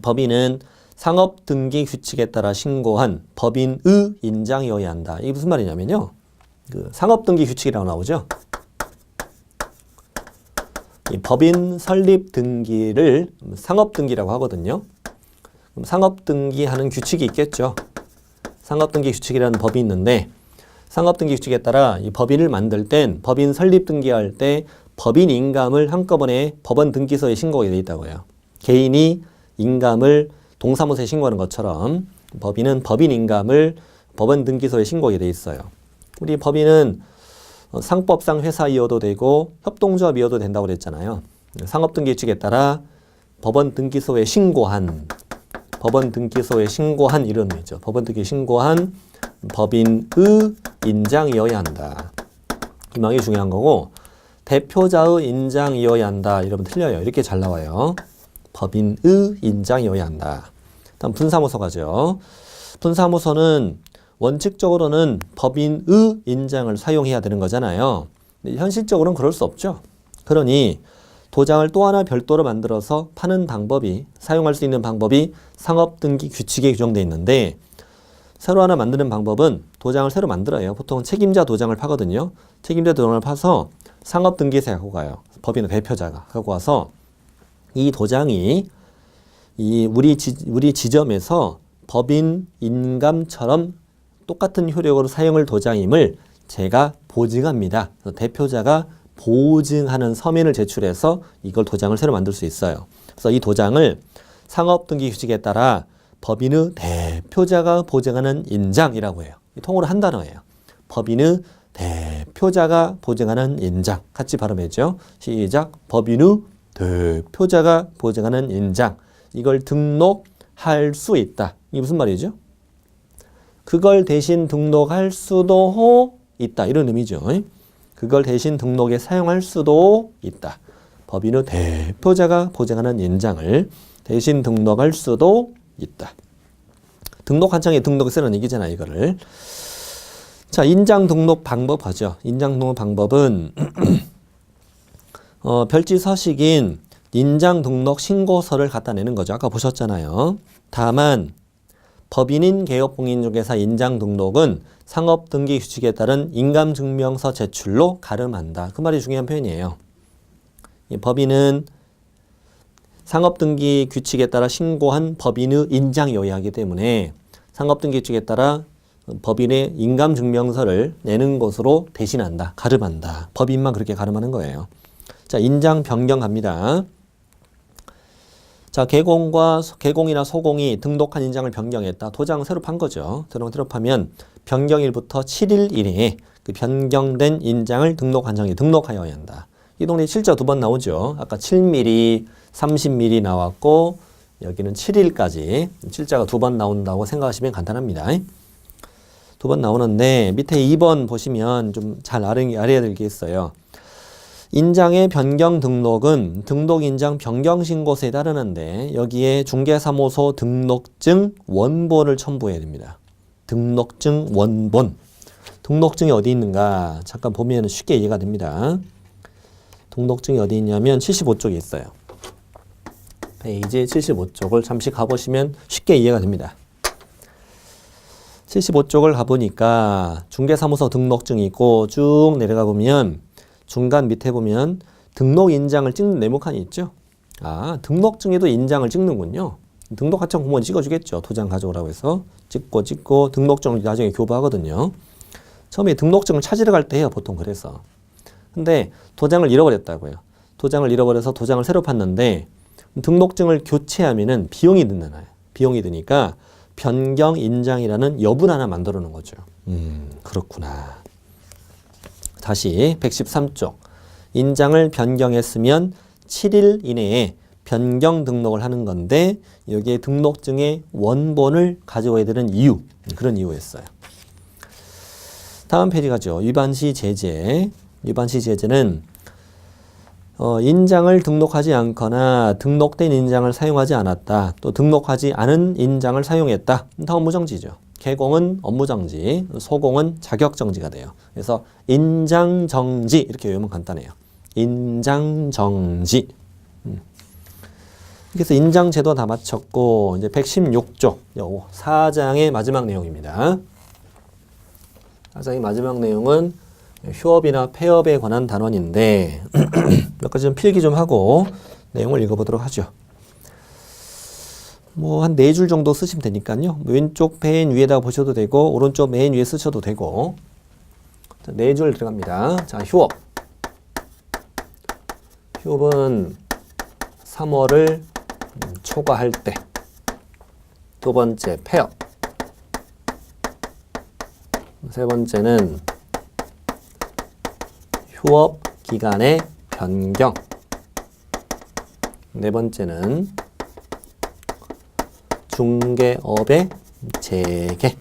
법인은 상업등기 규칙에 따라 신고한 법인의 인장이어야 한다. 이게 무슨 말이냐면요. 그 상업등기 규칙이라고 나오죠. 이 법인 설립 등기를 상업등기라고 하거든요. 그럼 상업등기하는 규칙이 있겠죠. 상업등기 규칙이라는 법이 있는데 상업등기 규칙에 따라 이 법인을 만들 땐 법인 설립 등기할 때 법인 인감을 한꺼번에 법원 등기소에 신고하게 돼 있다고요. 개인이 인감을 동사무소에 신고하는 것처럼 법인은 법인 인감을 법원 등기소에 신고하게 돼 있어요. 우리 법인은 상법상 회사이어도 되고 협동조합이어도 된다고 그랬잖아요. 상업등기 규칙에 따라 법원 등기소에 신고한 이런 의미죠. 법원 등기에 신고한 법인의 인장이어야 한다. 이 말이 중요한 거고 대표자의 인장이어야 한다. 이러면 틀려요. 이렇게 잘 나와요. 법인의 인장이어야 한다. 다음 분사무소 가죠. 분사무소는 원칙적으로는 법인의 인장을 사용해야 되는 거잖아요. 근데 현실적으로는 그럴 수 없죠. 그러니 도장을 또 하나 별도로 만들어서 파는 방법이 사용할 수 있는 방법이 상업등기 규칙에 규정되어 있는데 새로 하나 만드는 방법은 도장을 새로 만들어요. 보통 책임자 도장을 파거든요. 책임자 도장을 파서 상업등기소에 갖고 가요. 법인의 대표자가 갖고 와서 이 도장이 우리 지점에서 법인 인감처럼 똑같은 효력으로 사용할 도장임을 제가 보증합니다. 그래서 대표자가 보증하는 서면을 제출해서 이걸 도장을 새로 만들 수 있어요. 그래서 이 도장을 상업등기 규칙에 따라 법인의 대표자가 보증하는 인장이라고 해요. 통으로 한 단어예요. 법인의 대표자가 보증하는 인장. 같이 발음해죠. 시작. 법인의 대표자가 보증하는 인장. 이걸 등록할 수 있다. 이게 무슨 말이죠? 그걸 대신 등록할 수도 있다. 이런 의미죠. 그걸 대신 등록에 사용할 수도 있다. 법인의 대표자가 보증하는 인장을 대신 등록할 수도 있다. 등록 한 장에 등록을 쓰는 얘기잖아요. 이거를. 자, 인장 등록 방법 하죠. 인장 등록 방법은 별지 서식인 인장 등록 신고서를 갖다 내는 거죠. 아까 보셨잖아요. 다만 법인인 개업공인중개사 인장 등록은 상업등기 규칙에 따른 인감증명서 제출로 가름한다. 그 말이 중요한 표현이에요. 이 법인은 상업등기 규칙에 따라 신고한 법인의 인장이어야 하기 때문에 상업등기 규칙에 따라 법인의 인감증명서를 내는 것으로 대신한다. 가름한다. 법인만 그렇게 가름하는 거예요. 자, 인장 변경 갑니다. 자, 개공이나 소공이 등록한 인장을 변경했다. 도장을 새로 판 거죠. 새로 파면 변경일부터 7일 이내에 그 변경된 인장을 등록하여야 한다. 이 동네 실자 두 번 나오죠. 아까 7mm, 30mm 나왔고 여기는 7일까지 실자가 두 번 나온다고 생각하시면 간단합니다. 두 번 나오는데 밑에 2번 보시면 좀 잘 알아야 될 게 있어요. 인장의 변경 등록은 등록인장 변경신고서에 따르는데 여기에 중개사무소 등록증 원본을 첨부해야 됩니다. 등록증 원본. 등록증이 어디 있는가? 잠깐 보면 쉽게 이해가 됩니다. 등록증이 어디 있냐면 75쪽에 있어요. 페이지 75쪽을 잠시 가보시면 쉽게 이해가 됩니다. 75쪽을 가보니까 중개사무소 등록증이 있고 쭉 내려가 보면 중간 밑에 보면 등록 인장을 찍는 네모칸이 있죠. 아, 등록증에도 인장을 찍는군요. 등록하청 공무원 찍어주겠죠. 도장 가져오라고 해서 찍고 등록증을 나중에 교부하거든요. 처음에 등록증을 찾으러 갈 때 해요. 보통 그래서. 근데 도장을 잃어버렸다고요. 도장을 잃어버려서 도장을 새로 팠는데 등록증을 교체하면은 비용이 든다나요. 비용이 드니까 변경 인장이라는 여분 하나 만들어 놓은 거죠. 그렇구나. 다시 113쪽. 인장을 변경했으면 7일 이내에 변경 등록을 하는 건데 여기에 등록증의 원본을 가져와야 되는 이유. 그런 이유였어요. 다음 페이지 가죠. 위반시 제재. 위반시 제재는 인장을 등록하지 않거나 등록된 인장을 사용하지 않았다. 또 등록하지 않은 인장을 사용했다. 다 업무정지죠. 개공은 업무정지, 소공은 자격정지가 돼요. 그래서 인장정지 이렇게 외우면 간단해요. 인장정지. 그래서 인장제도 다 마쳤고 이제 116조 4장의 마지막 내용입니다. 4장의 마지막 내용은 휴업이나 폐업에 관한 단원인데 몇 가지 좀 필기 좀 하고 내용을 읽어보도록 하죠. 뭐 한 4줄 정도 쓰시면 되니까요. 왼쪽 맨 위에다 보셔도 되고 오른쪽 맨 위에 쓰셔도 되고. 자, 4줄 들어갑니다. 자, 휴업. 휴업은 3월을 초과할 때. 두 번째, 폐업. 세 번째는 휴업 기간의 변경. 네 번째는 중개업의 재개.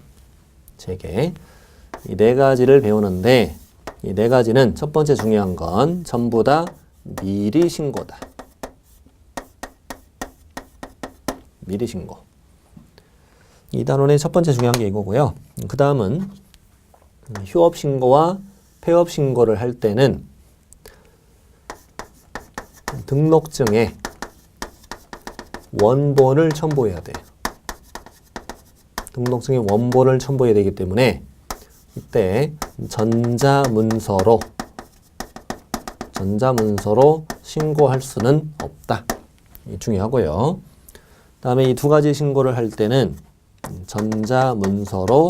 이 4가지를 배우는데 이 4가지는 첫 번째 중요한 건 전부 다 미리 신고다. 미리 신고. 이 단원의 첫 번째 중요한 게 이거고요. 그 다음은 휴업 신고와 폐업 신고를 할 때는 등록증에 원본을 첨부해야 돼요. 등록증에 원본을 첨부해야 되기 때문에 이때 전자문서로 신고할 수는 없다. 중요하고요. 다음에 이 2가지 신고를 할 때는 전자문서로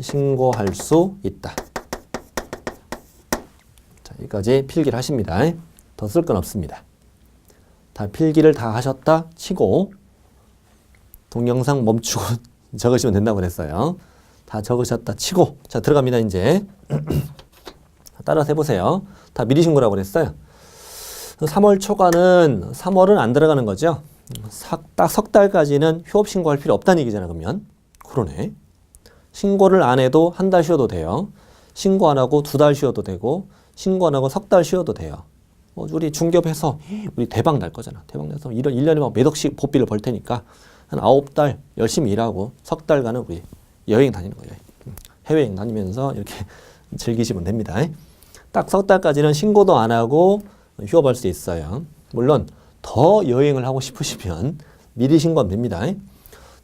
신고할 수 있다. 자, 여기까지 필기를 하십니다. 더 쓸 건 없습니다. 다 필기를 다 하셨다 치고 동영상 멈추고 적으시면 된다고 그랬어요. 다 적으셨다 치고 자 들어갑니다. 이제 따라서 해보세요. 다 미리 신고라고 그랬어요. 3월 초과는 3월은 안 들어가는 거죠. 딱 석 달까지는 휴업 신고할 필요 없다는 얘기잖아. 그러면 그러네. 신고를 안 해도 한 달 쉬어도 돼요. 신고 안 하고 2달 쉬어도 되고 신고 안 하고 석 달 쉬어도 돼요. 우리 중개업해서 우리 대박 날 거잖아. 대박 나서 1년에 막 몇 억씩 보비를 벌 테니까 한 9달 열심히 일하고 석 달간은 우리 여행 다니는 거예요. 해외여행 다니면서 이렇게 즐기시면 됩니다. 딱 석 달까지는 신고도 안 하고 휴업할 수 있어요. 물론 더 여행을 하고 싶으시면 미리 신고하면 됩니다.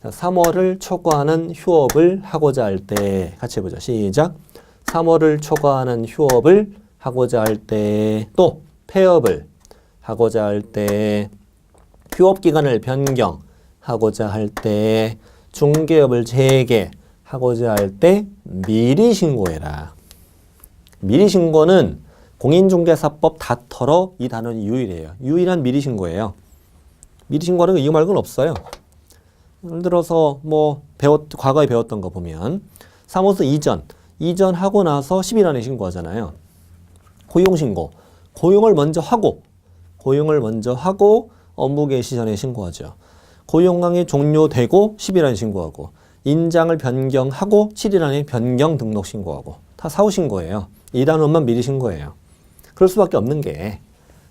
자, 3월을 초과하는 휴업을 하고자 할 때 같이 해보죠. 시작. 3월을 초과하는 휴업을 하고자 할 때 또 폐업을 하고자 할 때 휴업 기간을 변경하고자 할 때 중개업을 재개하고자 할 때 미리 신고해라. 미리 신고는 공인중개사법 다 털어 이 단원이 유일해요. 유일한 미리 신고예요. 미리 신고하는 거 이거 말고는 없어요. 예를 들어서 뭐 과거에 배웠던 거 보면 사무소 이전하고 나서 10일 안에 신고하잖아요. 고용신고. 고용을 먼저 하고 업무 개시 전에 신고하죠. 고용강이 종료되고 10일 안에 신고하고 인장을 변경하고 7일 안에 변경 등록 신고하고 다 사후 신고예요. 이 단원만 미리 신고해요. 그럴 수밖에 없는 게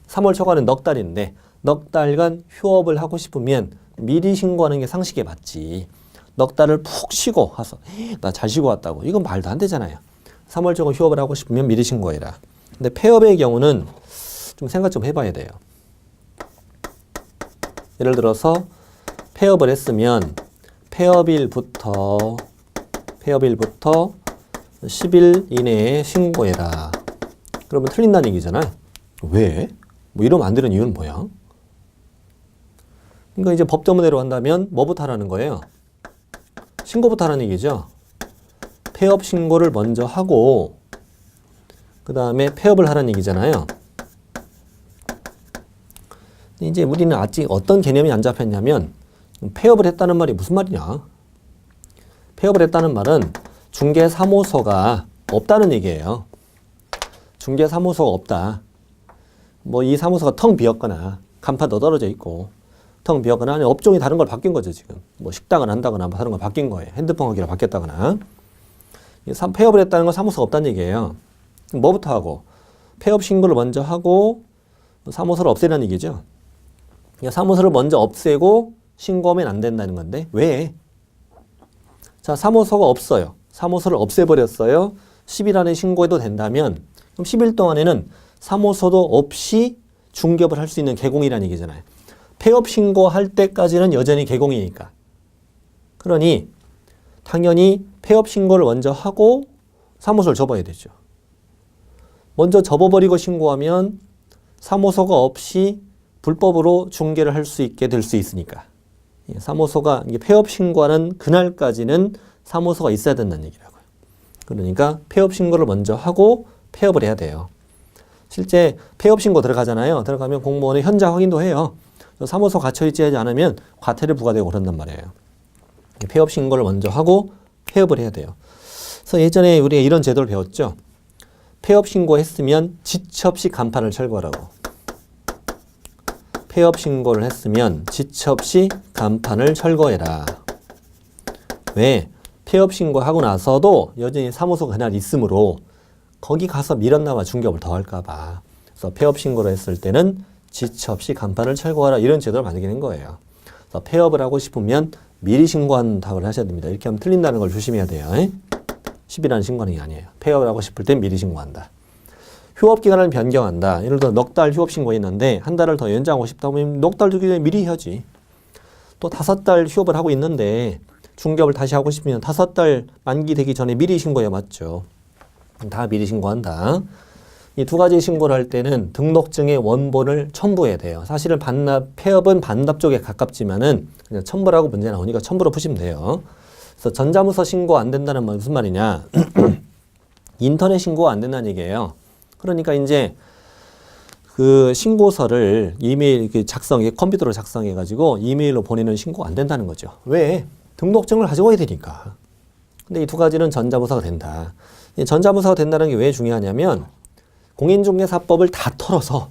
3월 초과는 넉 달인데 넉 달간 휴업을 하고 싶으면 미리 신고하는 게 상식에 맞지. 넉 달을 푹 쉬고 와서 나 잘 쉬고 왔다고. 이건 말도 안 되잖아요. 3월 초과 휴업을 하고 싶으면 미리 신고해라. 근데 폐업의 경우는 좀 생각 좀 해봐야 돼요. 예를 들어서 폐업을 했으면 폐업일부터 10일 이내에 신고해라. 그러면 틀린다는 얘기잖아요. 왜? 뭐 이러면 안 되는 이유는 뭐야? 그러니까 이제 법조문대로 한다면 뭐부터 하라는 거예요? 신고부터 하라는 얘기죠. 폐업 신고를 먼저 하고 그 다음에 폐업을 하라는 얘기잖아요. 이제 우리는 아직 어떤 개념이 안 잡혔냐면 폐업을 했다는 말이 무슨 말이냐? 폐업을 했다는 말은 중개사무소가 없다는 얘기예요. 중개사무소가 없다. 뭐 이 사무소가 텅 비었거나 간판 더 떨어져 있고 텅 비었거나 아니 업종이 다른 걸 바뀐 거죠 지금. 뭐 식당을 한다거나 뭐 다른 걸 바뀐 거예요. 핸드폰 가게로 바뀌었다거나. 폐업을 했다는 건 사무소가 없다는 얘기예요. 뭐부터 하고? 폐업 신고를 먼저 하고 사무소를 없애라는 얘기죠. 사무소를 먼저 없애고 신고하면 안 된다는 건데 왜? 자, 사무소가 없어요. 사무소를 없애버렸어요. 10일 안에 신고해도 된다면 그럼 10일 동안에는 사무소도 없이 중개업을 할 수 있는 개공이라는 얘기잖아요. 폐업 신고할 때까지는 여전히 개공이니까. 그러니 당연히 폐업 신고를 먼저 하고 사무소를 접어야 되죠. 먼저 접어버리고 신고하면 사무소가 없이 불법으로 중개를 할 수 있게 될 수 있으니까. 사무소가 폐업 신고하는 그날까지는 사무소가 있어야 된다는 얘기라고요. 그러니까 폐업 신고를 먼저 하고 폐업을 해야 돼요. 실제 폐업 신고 들어가잖아요. 들어가면 공무원이 현장 확인도 해요. 사무소 갇혀있지 않으면 과태료 부과되고 그런단 말이에요. 폐업 신고를 먼저 하고 폐업을 해야 돼요. 그래서 예전에 우리가 이런 제도를 배웠죠. 폐업 신고했으면 지체 없이 간판을 철거하라고. 폐업 신고를 했으면 지체 없이 간판을 철거해라. 왜? 폐업 신고하고 나서도 여전히 사무소가 그날 있으므로 거기 가서 밀었나봐 중개업을 더 할까봐. 그래서 폐업 신고를 했을 때는 지체 없이 간판을 철거하라 이런 제도를 만들게 된 거예요. 그래서 폐업을 하고 싶으면 미리 신고한다고 하셔야 됩니다. 이렇게 하면 틀린다는 걸 조심해야 돼요. 10이라는 신고하는 게 아니에요. 폐업을 하고 싶을 땐 미리 신고한다. 휴업 기간을 변경한다. 예를 들어 넉 달 휴업 신고했는데 한 달을 더 연장하고 싶다 보면 넉 달 주기 전에 미리 해야지. 또 5달 휴업을 하고 있는데 중개업을 다시 하고 싶으면 5달 만기 되기 전에 미리 신고해야 맞죠. 다 미리 신고한다. 이 두 가지 신고를 할 때는 등록증의 원본을 첨부해야 돼요. 사실은 폐업은 반납 쪽에 가깝지만은 그냥 첨부라고 문제 나오니까 첨부로 푸시면 돼요. 그래서 전자문서 신고 안 된다는 말 무슨 말이냐? 인터넷 신고가 안 된다는 얘기예요. 그러니까 이제 그 신고서를 이메일 컴퓨터로 작성해가지고 이메일로 보내는 신고가 안 된다는 거죠. 왜? 등록증을 가지고 와야 되니까. 근데 이 두 가지는 전자문서가 된다. 전자문서가 된다는 게 왜 중요하냐면 공인중개사법을 다 털어서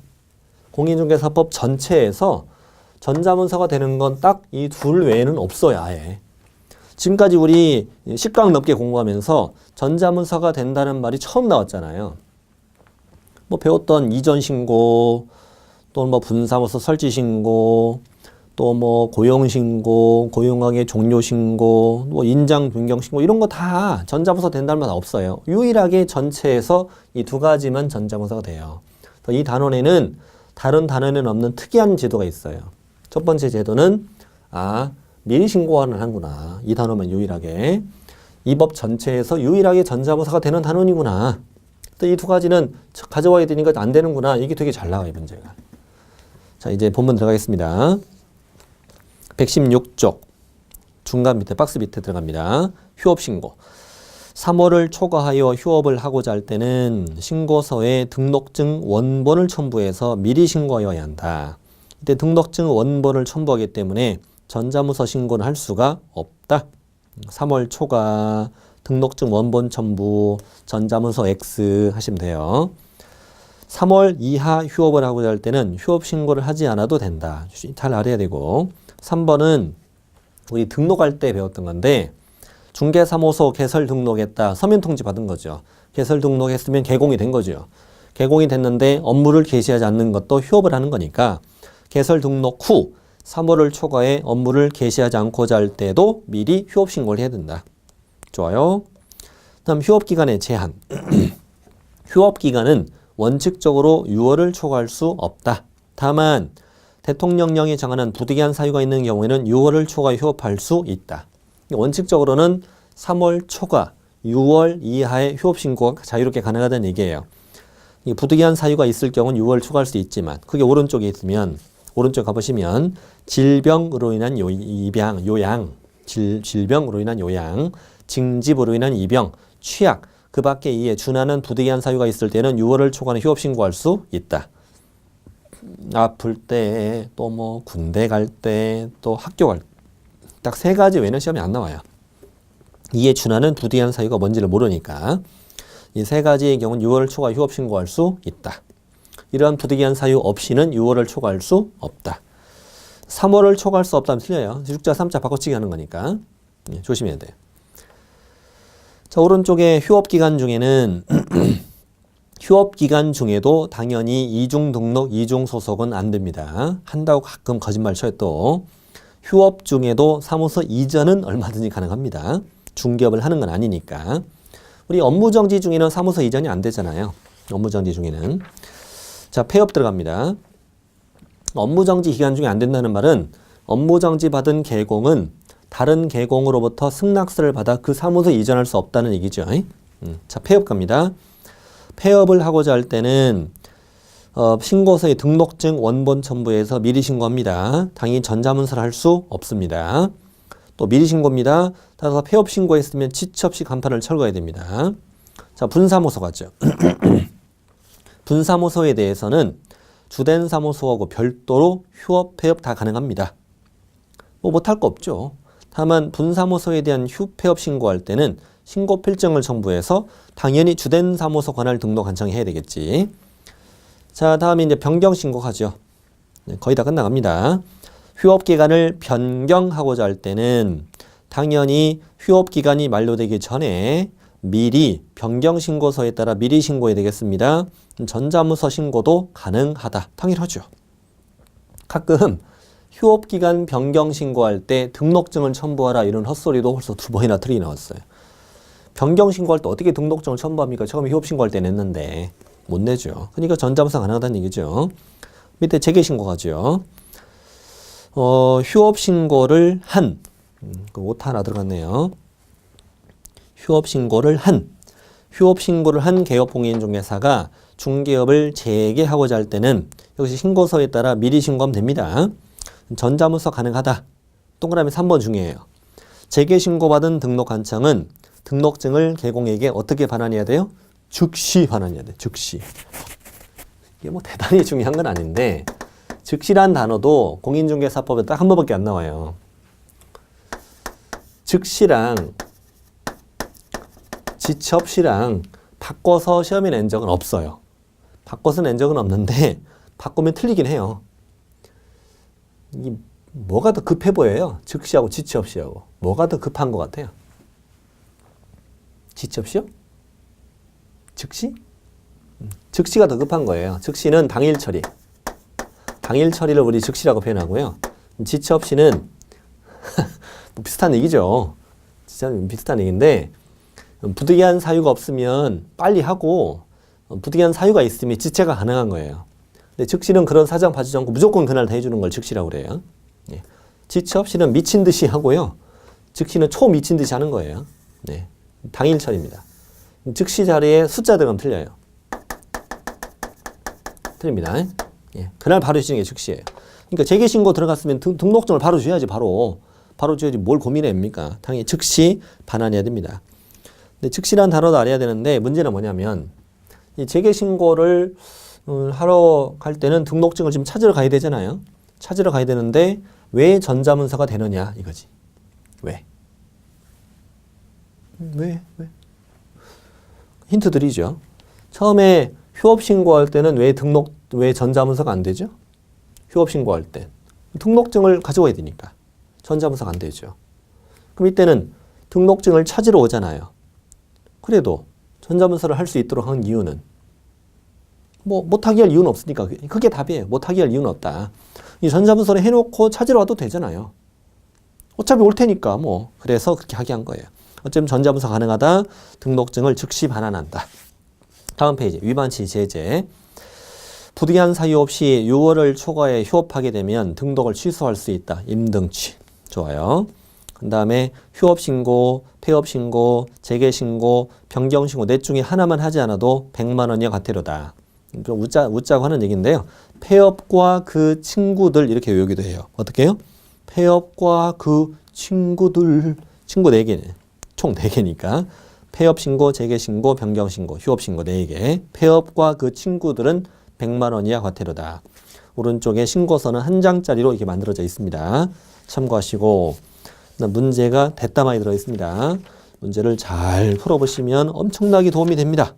공인중개사법 전체에서 전자문서가 되는 건 딱 이 둘 외에는 없어요, 아예. 지금까지 우리 10강 넘게 공부하면서 전자문서가 된다는 말이 처음 나왔잖아요. 뭐 배웠던 이전 신고, 또 뭐 분사무소 설치 신고, 또 뭐 고용 신고, 고용관계 종료 신고, 뭐 인장 변경 신고 이런 거 다 전자문서 된다는 말 없어요. 유일하게 전체에서 이 두 가지만 전자문서가 돼요. 이 단원에는 다른 단원에는 없는 특이한 제도가 있어요. 첫 번째 제도는 미리 신고를 하는구나. 이 단원만 유일하게. 이 법 전체에서 유일하게 전자문서가 되는 단원이구나. 또 이 두 가지는 가져와야 되니까 안 되는구나. 이게 되게 잘 나와요, 문제가. 자, 이제 본문 들어가겠습니다. 116쪽 중간 밑에 박스 밑에 들어갑니다. 휴업 신고. 3월을 초과하여 휴업을 하고자 할 때는 신고서에 등록증 원본을 첨부해서 미리 신고하여야 한다. 이때 등록증 원본을 첨부하기 때문에 전자문서 신고는 할 수가 없다. 3월 초과 등록증 원본 첨부 전자문서 X 하시면 돼요. 3월 이하 휴업을 하고자 할 때는 휴업 신고를 하지 않아도 된다. 잘 알아야 되고 3번은 우리 등록할 때 배웠던 건데 중개사무소 개설 등록했다. 서면 통지 받은 거죠. 개설 등록했으면 개공이 된 거죠. 개공이 됐는데 업무를 개시하지 않는 것도 휴업을 하는 거니까 개설 등록 후 3월을 초과해 업무를 개시하지 않고자 할 때도 미리 휴업 신고를 해야 된다. 좋아요. 다음 휴업 기간의 제한. 휴업 기간은 원칙적으로 6월을 초과할 수 없다. 다만 대통령령이 정하는 부득이한 사유가 있는 경우에는 6월을 초과 휴업할 수 있다. 원칙적으로는 3월 초과 6월 이하의 휴업 신고가 자유롭게 가능하다는 얘기예요. 부득이한 사유가 있을 경우는 6월 초과할 수 있지만 그게 오른쪽에 있으면 오른쪽 가보시면 질병으로 인한 질병으로 인한 요양, 징집으로 인한 입영, 취약 그 밖에 이에 준하는 부득이한 사유가 있을 때는 6월을 초과하는 휴업 신고할 수 있다. 아플 때, 또 뭐 군대 갈 때, 또 학교 갈 때 딱 세 가지 외에는 시험이 안 나와요. 이에 준하는 부득이한 사유가 뭔지를 모르니까 이 세 가지의 경우는 6월을 초과 휴업 신고할 수 있다. 이러한 부득이한 사유 없이는 6월을 초과할 수 없다. 3월을 초과할 수 없다면 틀려요. 6자 3자 바꿔치기 하는 거니까 조심해야 돼요. 자, 오른쪽에 휴업 기간 중에는 휴업 기간 중에도 당연히 이중 등록, 이중 소속은 안 됩니다. 한다고 가끔 거짓말 쳐요 또. 휴업 중에도 사무소 이전은 얼마든지 가능합니다. 중개업을 하는 건 아니니까. 우리 업무정지 중에는 사무소 이전이 안 되잖아요. 업무정지 중에는. 자, 폐업 들어갑니다. 업무정지 기간 중에 안 된다는 말은 업무정지 받은 계공은 다른 계공으로부터 승낙서를 받아 그 사무소에 이전할 수 없다는 얘기죠. 자, 폐업 갑니다. 폐업을 하고자 할 때는 신고서의 등록증 원본 첨부해서 미리 신고합니다. 당연히 전자문서를 할 수 없습니다. 또 미리 신고입니다. 따라서 폐업 신고했으면 지체 없이 간판을 철거해야 됩니다. 자, 분사무소 가죠. 분사무소에 대해서는 주된 사무소하고 별도로 휴업, 폐업 다 가능합니다. 뭐 못할 거 없죠. 다만 분사무소에 대한 휴폐업 신고할 때는 신고 필증을 첨부해서 당연히 주된 사무소 관할 등록 간청해야 되겠지. 자, 다음에 이제 변경 신고하죠. 네, 거의 다 끝나갑니다. 휴업 기간을 변경하고자 할 때는 당연히 휴업 기간이 만료되기 전에 미리 변경 신고서에 따라 미리 신고해야 되겠습니다. 전자문서 신고도 가능하다. 당연하죠. 가끔 휴업 기간 변경 신고할 때 등록증을 첨부하라 이런 헛소리도 벌써 2번이나 틀이 나왔어요. 변경 신고할 때 어떻게 등록증을 첨부합니까? 처음에 휴업 신고할 때 냈는데 못 내죠. 그러니까 전자문서 가능하다는 얘기죠. 밑에 재개 신고 가죠. 휴업 신고를 한, 그 오타 하나 들어갔네요. 휴업 신고를 한 개업공인중개사가 중개업을 재개하고자 할 때는 역시 신고서에 따라 미리 신고하면 됩니다. 전자문서 가능하다. 동그라미 3번 중요해요. 재개 신고받은 등록간청은 등록증을 개공에게 어떻게 반환해야 돼요? 즉시 반환해야 돼. 즉시. 이게 뭐 대단히 중요한 건 아닌데 즉시란 단어도 공인중개사법에 딱 한 번밖에 안 나와요. 즉시랑 지체 없이랑 바꿔서 시험에 낸 적은 없어요. 바꿔서 낸 적은 없는데 바꾸면 틀리긴 해요. 이 뭐가 더 급해 보여요? 즉시하고 지체 없이하고. 뭐가 더 급한 것 같아요? 지체 없이요? 즉시? 즉시가 더 급한 거예요. 즉시는 당일 처리. 당일 처리를 우리 즉시라고 표현하고요. 지체 없이는 뭐 비슷한 얘기죠. 진짜 비슷한 얘기인데 부득이한 사유가 없으면 빨리 하고 부득이한 사유가 있으면 지체가 가능한 거예요. 근데 즉시는 그런 사정 봐주지 않고 무조건 그날 다 해주는 걸 즉시라고 그래요. 예. 지체 없이는 미친 듯이 하고요. 즉시는 초 미친 듯이 하는 거예요. 네. 당일 처리입니다. 즉시 자리에 숫자 들어가면 틀려요. 틀립니다. 예. 그날 바로 해주는 게 즉시예요. 그러니까 재개신고 들어갔으면 등록증을 바로 줘야지. 바로 줘야지 뭘 고민합니까? 당연히 즉시 반환해야 됩니다. 근데 즉시란 단어도 알아야 되는데 문제는 뭐냐면 이 재개신고를 하러 갈 때는 등록증을 지금 찾으러 가야 되잖아요. 찾으러 가야 되는데 왜 전자문서가 되느냐 이거지. 왜? 힌트 드리죠. 처음에 휴업 신고할 때는 왜 전자문서가 안 되죠? 휴업 신고할 때 등록증을 가져와야 되니까 전자문서가 안 되죠. 그럼 이때는 등록증을 찾으러 오잖아요. 그래도 전자문서를 할 수 있도록 한 이유는 뭐 못하게 할 이유는 없으니까 그게 답이에요. 못하게 할 이유는 없다. 이 전자문서를 해놓고 찾으러 와도 되잖아요. 어차피 올 테니까 뭐 그래서 그렇게 하게 한 거예요. 어쩌면 전자문서 가능하다. 등록증을 즉시 반환한다. 다음 페이지 위반치 제재. 부득이한 사유 없이 6월을 초과해 휴업하게 되면 등록을 취소할 수 있다. 임등치. 좋아요. 그 다음에 휴업신고, 폐업신고, 재개신고, 변경신고 넷 중에 하나만 하지 않아도 100만 원이야 과태료다. 좀 웃자고 하는 얘기인데요. 폐업과 그 친구들 이렇게 외우기도 해요. 어떻게 해요? 폐업과 그 친구들, 친구 4개네. 총 4개니까. 폐업신고, 재개신고, 변경신고, 휴업신고 4개. 폐업과 그 친구들은 100만 원 이하 과태료다. 오른쪽에 신고서는 한 장짜리로 이렇게 만들어져 있습니다. 참고하시고 문제가 대따마에 들어있습니다. 문제를 잘 풀어보시면 엄청나게 도움이 됩니다.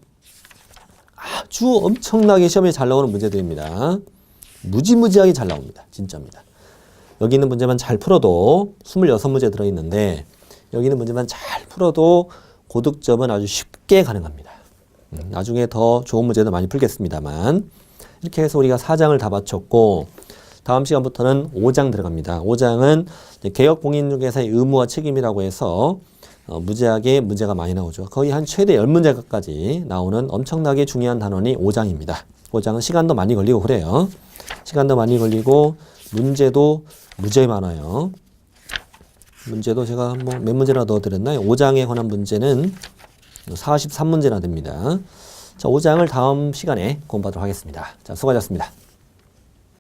아주 엄청나게 시험에 잘 나오는 문제들입니다. 무지무지하게 잘 나옵니다. 진짜입니다. 여기 있는 문제만 잘 풀어도 26문제 들어있는데 여기 있는 문제만 잘 풀어도 고득점은 아주 쉽게 가능합니다. 나중에 더 좋은 문제도 많이 풀겠습니다만 이렇게 해서 우리가 4장을 다 마쳤고 다음 시간부터는 5장 들어갑니다. 5장은 개업공인중개사의 의무와 책임이라고 해서 무지하게 문제가 많이 나오죠. 거의 한 최대 10문제까지 나오는 엄청나게 중요한 단원이 5장입니다. 5장은 시간도 많이 걸리고 그래요. 시간도 많이 걸리고 문제도 무지하게 많아요. 문제도 제가 뭐 몇 문제나 넣어드렸나요? 5장에 관한 문제는 43문제나 됩니다. 자, 5장을 다음 시간에 공부하도록 하겠습니다. 자, 수고하셨습니다.